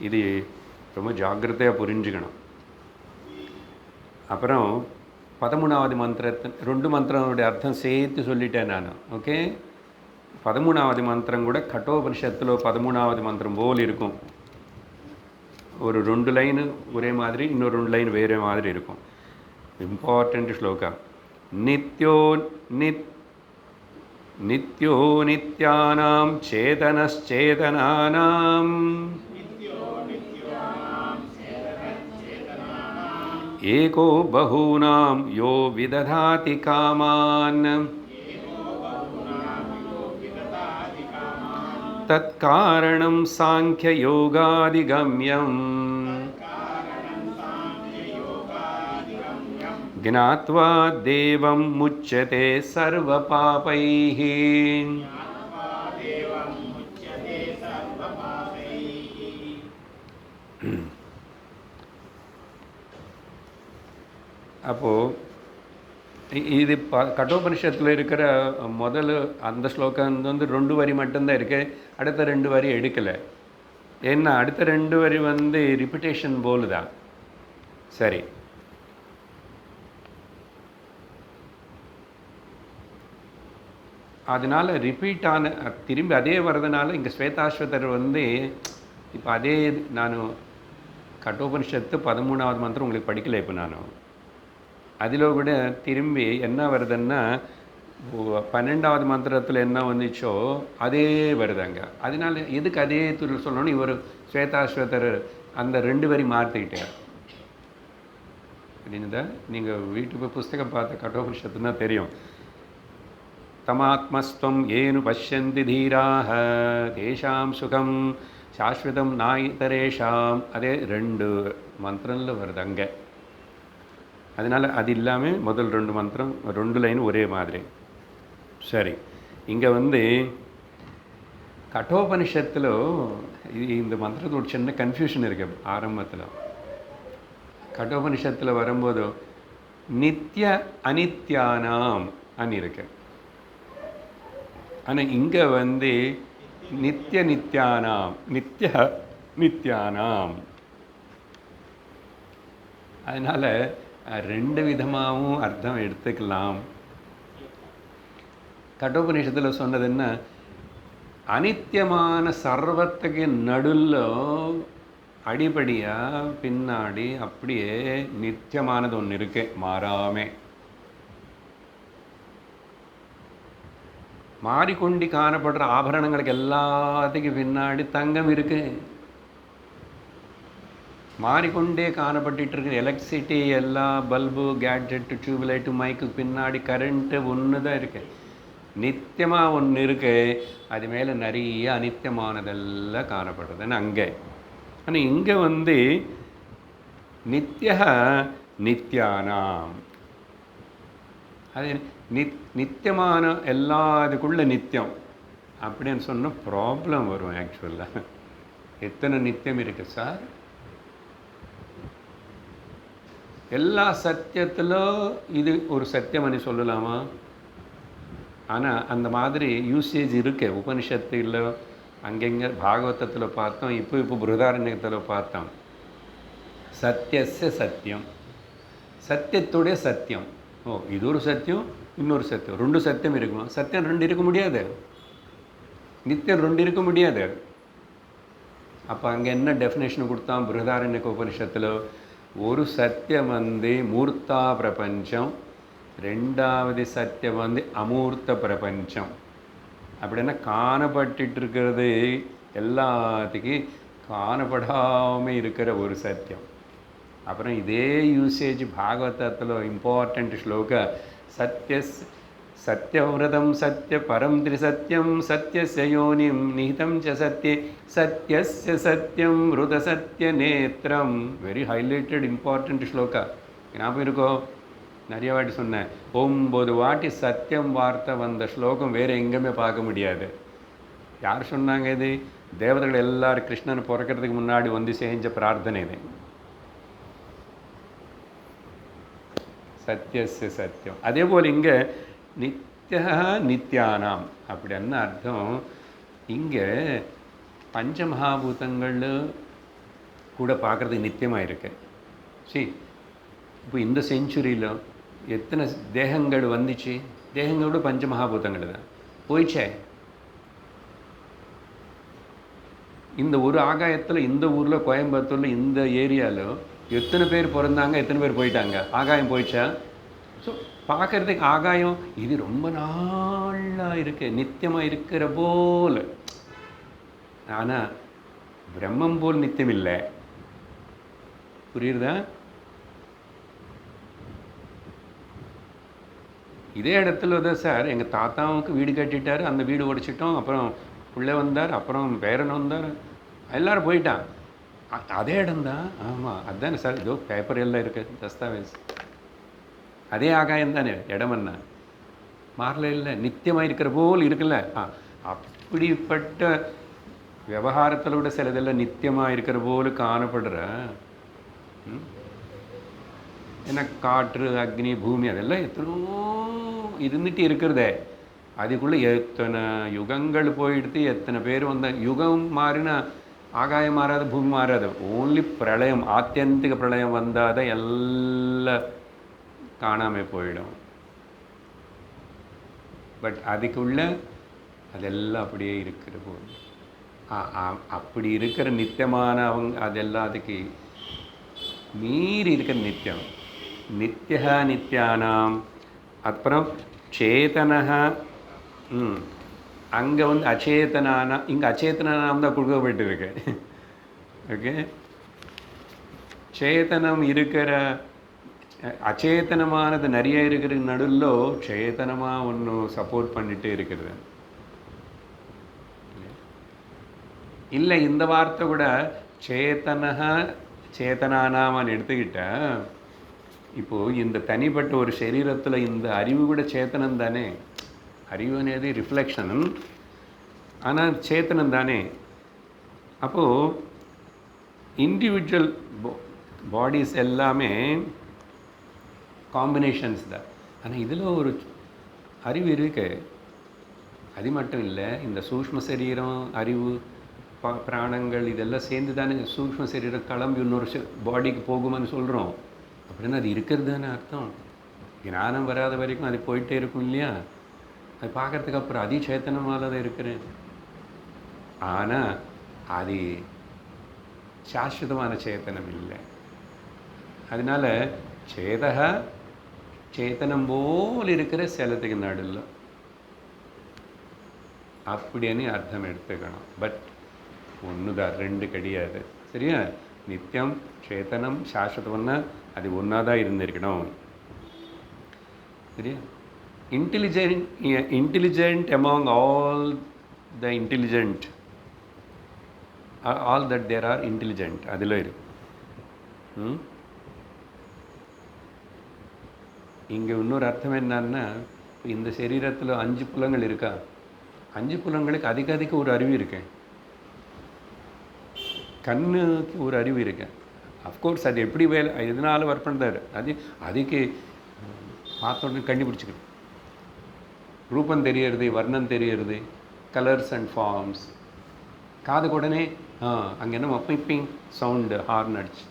இது ரொம்ப ஜாக்கிரதையாக புரிஞ்சுக்கணும். அப்புறம் 13வது மந்திரத்தை 2 மந்திரங்களுடைய அர்த்தம் சேர்த்து சொல்லிட்டேன் நான். ஓகே, 13வது மந்திரம் கூட கட்டோபனிஷத்தில் 13வது மந்திரம் போல் இருக்கும். ஒரு 2 லைனு ஒரே மாதிரி, இன்னொரு 2 லைன் வேறு மாதிரி இருக்கும். இம்பார்ட்டண்ட் ஸ்லோகா. நித்யோ நித்யானாம் சேதனச்சேதனானாம் ஏகோ பஹூனாம் யோ விததாதி காமான் தத்காரணம் சாங்கியயோகாதிகம்யம் ज्ञात्वा देवं मुच्यते सर्वपापैः. அப்போது இது கட்டோபனிஷத்தில் இருக்கிற முதல் அந்த ஸ்லோகம் வந்து 2 வரி மட்டும்தான் இருக்குது. அடுத்த 2 வரி எடுக்கலை. ஏன்னா அடுத்த 2 வரி வந்து ரிப்பிட்டேஷன் போல் தான். சரி, அதனால் ரிப்பீட்டான திரும்பி அதே வர்றதுனால இங்கே ஸ்வேதாஸ்வதர் வந்து இப்போ அதே நான் கட்டோபனிஷத்து 13வது மந்திரம் உங்களுக்கு படிக்கலை. இப்போ நான் அதில் கூட திரும்பி என்ன வருதுன்னா 12வது மந்திரத்தில் என்ன வந்துச்சோ அதே வருதாங்க. அதனால எதுக்கு அதே துறை சொல்லணும்னு இவர் ஸ்வேதாஸ்வதர் அந்த 2 வரி மாற்றிக்கிட்டார். அப்படின்னு நீங்கள் வீட்டுக்கு புஸ்தகம் பார்த்த கட்டோபனிஷத்துன்னா தெரியும். தமாத்மஸ்துவம் ஏனு பஷ்யந்தி தீராக தேஷாம் சுகம் சாஸ்வதம் நாயிதரேஷாம். அதே 2 மந்திரத்தில் வருது அங்கே. அதனால் அது இல்லாமல் முதல் 2 மந்திரம் 2 லைன் ஒரே மாதிரி. சரி, இங்கே வந்து கட்டோபனிஷத்தில் இந்த மந்திரத்தில் ஒரு சின்ன கன்ஃபியூஷன் இருக்குது ஆரம்பத்தில். கட்டோபனிஷத்தில் வரும்போது நித்திய அனித்யானாம் அன்னு இருக்கு. ஆனால் இங்கே வந்து நித்திய நித்யானாம். அதனால் 2 விதமாகவும் அர்த்தம் எடுத்துக்கலாம். கட்டோபனிஷத்தில் சொன்னது என்ன, அனித்தியமான சர்வத்துக்கு நடுவில் அடிப்படையாக பின்னாடி அப்படியே நித்தியமானது ஒன்று இருக்கு, மாறாமே. மாறிக்கொண்டு காணப்படுற ஆபரணங்களுக்கு எல்லாத்துக்கும் பின்னாடி தங்கம் இருக்கு. மாறிக்கொண்டே காணப்பட்டு இருக்கிற எலக்ட்ரிசிட்டி, எல்லா பல்பு, கேட்ஜெட்டு, டியூப்லைட்டு, மைக்கு பின்னாடி கரண்ட்டு ஒன்று தான் இருக்கு. நித்தியமாக ஒன்று இருக்கு, அது மேலே நிறைய அனித்தியமானதெல்லாம் காணப்படுறதுன்னு அங்கே. ஆனால் இங்கே வந்து நித்யானாம், அது நித்தியமான எல்லாத்துக்குள்ள நித்தியம் அப்படின்னு சொன்னால் ப்ராப்ளம் வரும். ஆக்சுவலாக எத்தனை நித்தியம் இருக்குது சார்? எல்லா சத்தியத்திலும் இது ஒரு சத்தியம்னு சொல்லலாமா? ஆனால் அந்த மாதிரி யூசேஜ் இருக்கு உபனிஷத்தில், அங்கெங்கே பாகவதத்தில் பார்த்தோம், இப்போ பிருஹதாரண்யத்தில் பார்த்தோம். சத்தியஸ்ய சத்தியம், சத்தியத்துடைய சத்தியம். ஓ, இது ஒரு சத்தியம், இன்னொரு சத்தியம், 2 சத்தியம் இருக்குமா? சத்தியம் 2 இருக்க முடியாது, நித்தியம் 2 இருக்க முடியாது. அப்போ அங்கே என்ன டெஃபினேஷன் கொடுத்தான் பிருஹதாரண்யக உபனிஷத்தில்? ஒரு சத்தியம் வந்து மூர்த்தா பிரபஞ்சம், 2வது சத்தியம் வந்து அமூர்த்த பிரபஞ்சம். அப்படின்னா காணப்பட்டு இருக்கிறது எல்லாத்துக்கும் காணப்படாமல் இருக்கிற ஒரு சத்தியம். அப்புறம் இதே யூசேஜ் பாகவதத்தில் இம்பார்ட்டண்ட் ஸ்லோக சத்யவிரதம் சத்ய பரம் திரிசத்யம் சத்யஸ்ய யோனிம் நிஹிதம் ச சத்யே சத்யஸ்ய சத்யம் ருத சத்ய நேத்திரம். Very highlighted important shloka. ஞாபகம் இருக்கோ? நிறைய வாட்டி சொன்னேன். 9 வாட்டி சத்தியம் வார்த்தை வந்த ஸ்லோகம் வேறு எங்கேயுமே பார்க்க முடியாது. யார் சொன்னாங்க இது? தேவதைகள் எல்லாரும் கிருஷ்ணன் பிறக்கிறதுக்கு முன்னாடி வந்து செஞ்ச பிரார்த்தனை இது. சத்தியஸ்ய சத்தியம். அதே போல் இங்கே நித்யா நித்யானாம் அப்படின்னு அர்த்தம். இங்கே பஞ்சமகாபூதங்கள் கூட பார்க்குறதுக்கு நித்தியமாக இருக்கு. சரி, இப்போ இந்த செஞ்சுரியில் எத்தனை தேகங்கள் வந்துச்சு? தேகங்களோட பஞ்சமகாபூதங்கள் தான் போயிச்சே. இந்த ஒரு ஆகாயத்தில், இந்த ஊரில், கோயம்புத்தூரில், இந்த ஏரியாவில் எத்தனை பேர் பிறந்தாங்க, எத்தனை பேர் போயிட்டாங்க? ஆகாயம் போயிடுச்சா? ஸோ பார்க்குறதுக்கு ஆகாயம் இது ரொம்ப நாளாக இருக்கு, நித்தியமாக இருக்கிற போல். ஆனால் பிரம்மம் போல் நித்தியம் இல்லை. புரியுறதா? இதே இடத்துல தான் சார் எங்கள் தாத்தாவுக்கு வீடு கட்டிட்டார், அந்த வீடு உடைச்சிட்டோம், அப்புறம் பிள்ளை வந்தார், அப்புறம் பேரன் வந்தார், எல்லோரும் போயிட்டான். அதே இடம்தான். ஆமாம், அதுதானே சார், இதோ பேப்பர் எல்லாம் இருக்குது, தஸ்தாவேஸ். அதே ஆகாயம் தானே, இடமன்னா மாறல இல்லை, நித்தியமாக இருக்கிற போல் இருக்குல்ல. அப்படிப்பட்ட விவகாரத்தில் விட சிலதெல்லாம் நித்தியமாக இருக்கிற போல் காணப்படுற. ஏன்னா காற்று, அக்னி, பூமி அதெல்லாம் எத்தனோ இருந்துட்டு இருக்கிறதே. அதுக்குள்ளே எத்தனை யுகங்கள் போயிடுத்து, எத்தனை பேர் வந்த. யுகம் மாறினா ஆகாயம் மாறாது, பூமி மாறாது. ஓன்லி பிரளயம், ஆத்தியந்திக பிரளயம் வந்தால் தான் எல்லாம் காணாமல் போயிடும். பட் அதுக்குள்ள அதெல்லாம் அப்படியே இருக்கிற போது அப்படி இருக்கிற நித்தியமான அவங்க அதெல்லாம் அதுக்கு மீறி இருக்கிற நித்தியம். நித்தியா நித்யானாம். அப்புறம் சேதனஹா. அங்கே வந்து அச்சேதனானா, இங்கே அச்சேதனானாம் தான் கொடுக்கப்பட்டு இருக்கு. ஓகே, சேதனம் இருக்கிற, அச்சேதனமானது நிறைய இருக்கிற நடுவில் சேதனமாக ஒன்று சப்போர்ட் பண்ணிகிட்டே இருக்கிறது. இல்லை, இந்த வார்த்தை கூட சேத்தனஹா சேத்தனானாமான்னு எடுத்துக்கிட்டேன். இப்போது இந்த தனிப்பட்ட ஒரு சரீரத்தில் இந்த அறிவு கூட சேத்தனம் தானே. அறிவு అనేది ரிஃப்ளெக்ஷன், ஆனால் சேத்தனம் தானே. அப்போது இண்டிவிஜுவல் பாடிஸ் எல்லாமே காம்பினேஷன்ஸ் தான். ஆனால் இதில் ஒரு அறிவு இருக்கு. அது மட்டும் இல்லை, இந்த சூக்ஷ்ம சரீரம், அறிவு, பிராணங்கள் இதெல்லாம் சேர்ந்து தானே சூக்ஷ்ம சரீரம் கிளம்பி இன்னொரு பாடிக்கு போகுமான்னு சொல்கிறோம். அப்படின்னா அது இருக்கிறது தானே அர்த்தம். ஞானம் வராத வரைக்கும் அது போயிட்டே இருக்கும் இல்லையா? அது பார்க்குறதுக்கு அப்புறம் அதி சேத்தனமாக தான் இருக்கிறேன். ஆனால் அது சாஸ்வதமான சேத்தனம் இல்லை. அதனால சேதகா சேத்தனம் போல் இருக்கிற சிலத்துக்கு நடுவில் அப்படின்னு அர்த்தம் எடுத்துக்கணும். பட் ஒன்று தான், ரெண்டு கிடையாது. சரியா? நித்தியம், சேத்தனம், சாஸ்வதம்னா அது ஒன்றா தான் இருந்திருக்கணும். சரியா? intelligent among all the intelligent, all that there are intelligent, அதில் இருக்கு. இங்கே இன்னொரு அர்த்தம் என்னன்னா, இந்த சரீரத்தில் 5 புலங்கள் இருக்கா, 5 புலங்களுக்கு அதிக ஒரு அறிவு இருக்கு. கண்ணுக்கு ஒரு அறிவு இருக்கு. அஃப்கோர்ஸ் அது எப்படி வேலை, எதனால ஒர்க் பண்ணுறாரு, அதுக்கு பார்த்த உடனே கண்டுபிடிச்சிக்கணும். ரூபம் தெரியறது, வர்ணம் தெரியறது, கலர்ஸ் அண்ட் ஃபார்ம்ஸ். காது உடனே அங்கே என்ன பிப்பிங் சவுண்டு, ஹார்ன் அடிச்சு.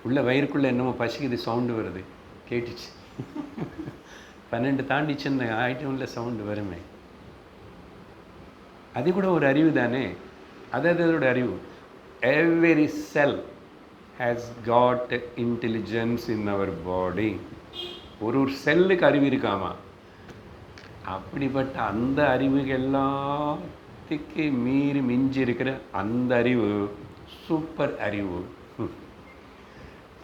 உள்ள வயிறுக்குள்ளே என்னமோ பசிக்குது, சவுண்டு வருது, கேட்டுச்சு. 12 தாண்டிச்சுன்னு ஆயிட்டமில்ல சவுண்டு வருமே. அது கூட ஒரு அறிவு தானே. அதோட அறிவு. Every cell has got intelligence in our body. ஒரு செல்லுக்கு அறிவு இருக்காமா? அப்படிப்பட்ட அந்த அறிவுக்கு எல்லாத்துக்கு மீறி மிஞ்சி இருக்கிற அந்த அறிவு சூப்பர் அறிவு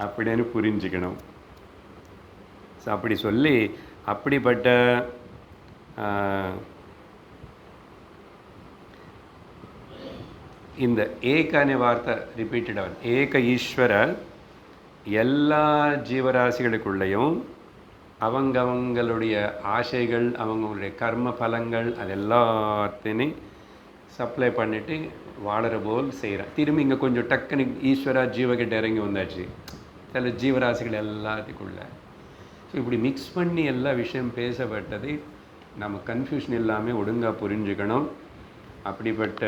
அப்படின்னு புரிஞ்சுக்கணும். ஸோ அப்படி சொல்லி அப்படிப்பட்ட இந்த ஏகனே வார்த்தை ரிப்பீட்டட் ஆகும். ஏக ஈஸ்வர எல்லா ஜீவராசிகளுக்குள்ளேயும் அவங்களுடைய ஆசைகள், அவங்களுடைய கர்ம பலங்கள் அது எல்லாத்தையும் சப்ளை பண்ணிவிட்டு வாழற போல் செய்கிறான். திரும்பி இங்கே கொஞ்சம் டக்குன்னு ஈஸ்வரா ஜீவகிட்ட இறங்கி வந்தாச்சு சில ஜீவராசிகள் எல்லாத்துக்குள்ள. ஸோ இப்படி மிக்ஸ் பண்ணி எல்லா விஷயம் பேசப்பட்டது. நம்ம கன்ஃபியூஷன் இல்லாமல் ஒழுங்காக புரிஞ்சுக்கணும். அப்படிப்பட்ட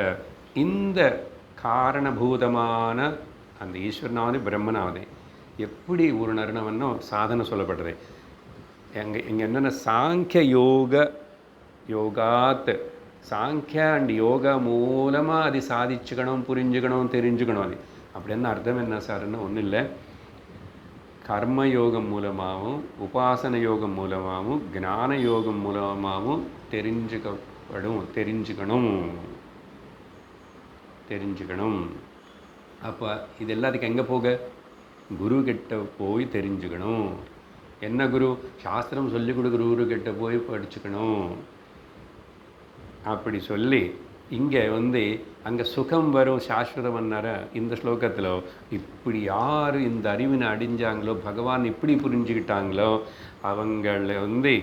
இந்த காரணபூதமான அந்த ஈஸ்வரனாவது பிரம்மனாவது எப்படி உணரணும்னு சாதனை சொல்லப்படுறது. இங்கே என்னென்ன சாங்கிய யோகாத் சாங்கிய அண்ட் யோகா மூலமாக அது சாதிச்சுக்கணும், புரிஞ்சுக்கணும், தெரிஞ்சுக்கணும். அது அப்படின்னு அர்த்தம் என்ன சார்ன்னு ஒன்றும் இல்லை. கர்ம யோகம் மூலமாகவும் உபாசன யோகம் மூலமாகவும் ஞான யோகம் மூலமாகவும் தெரிஞ்சுக்கணும். அப்போ இது எல்லாத்துக்கும் எங்கே போக? குரு கிட்ட போய் தெரிஞ்சுக்கணும். என்ன குரு? சாஸ்திரம் சொல்லிக் கொடுக்குற குரு கிட்ட போய் படிச்சுக்கணும். அப்படி சொல்லி இங்கே அங்கே சுகம் வரும் சாஸ்வதம்னார இந்த ஸ்லோகத்தில் இப்படி யார் இந்த அறிவினை அடைஞ்சாங்களோ, பகவான் இப்படி புரிஞ்சுக்கிட்டாங்களோ, அவங்கள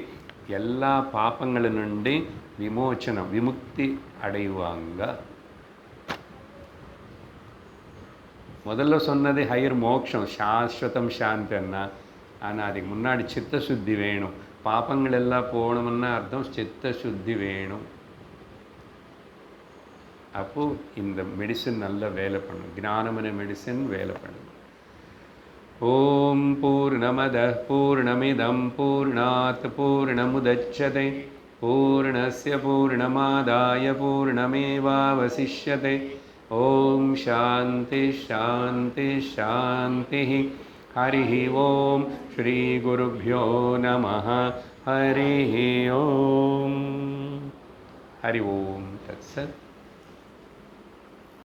எல்லா பாப்பங்களும் நின்று விமோச்சனம் விமுக்தி அடைவாங்க. முதல்ல சொன்னது ஹையர் மோட்சம், சாஸ்வதம், சாந்தன்னா. ஆனால் அதுக்கு முன்னாடி சித்த சுத்தி வேணும். பாப்பங்கள் எல்லாம் போகணும்னா அர்த்தம் சித்த சுத்தி வேணும். அப்போது இந்த மெடிசன் நல்லா வேலை பண்ணும். ஞானமான மெடிசன் வேலை பண்ணும். ஓம் பூர்ணமத பூர்ணமிதம் பூர்ணாத் பூர்ணமுதச்யதே பூர்ணஸ்ய பூர்ணமாதாய பூர்ணமேவாவசிஷ்யதே. ஓம் சாந்தி சாந்தி சாந்தி. ஹரி ஓம் ஸ்ரீ குருभ्यो நமः. ஹரி ஓம். ஹரி ஓம் தத்சத்.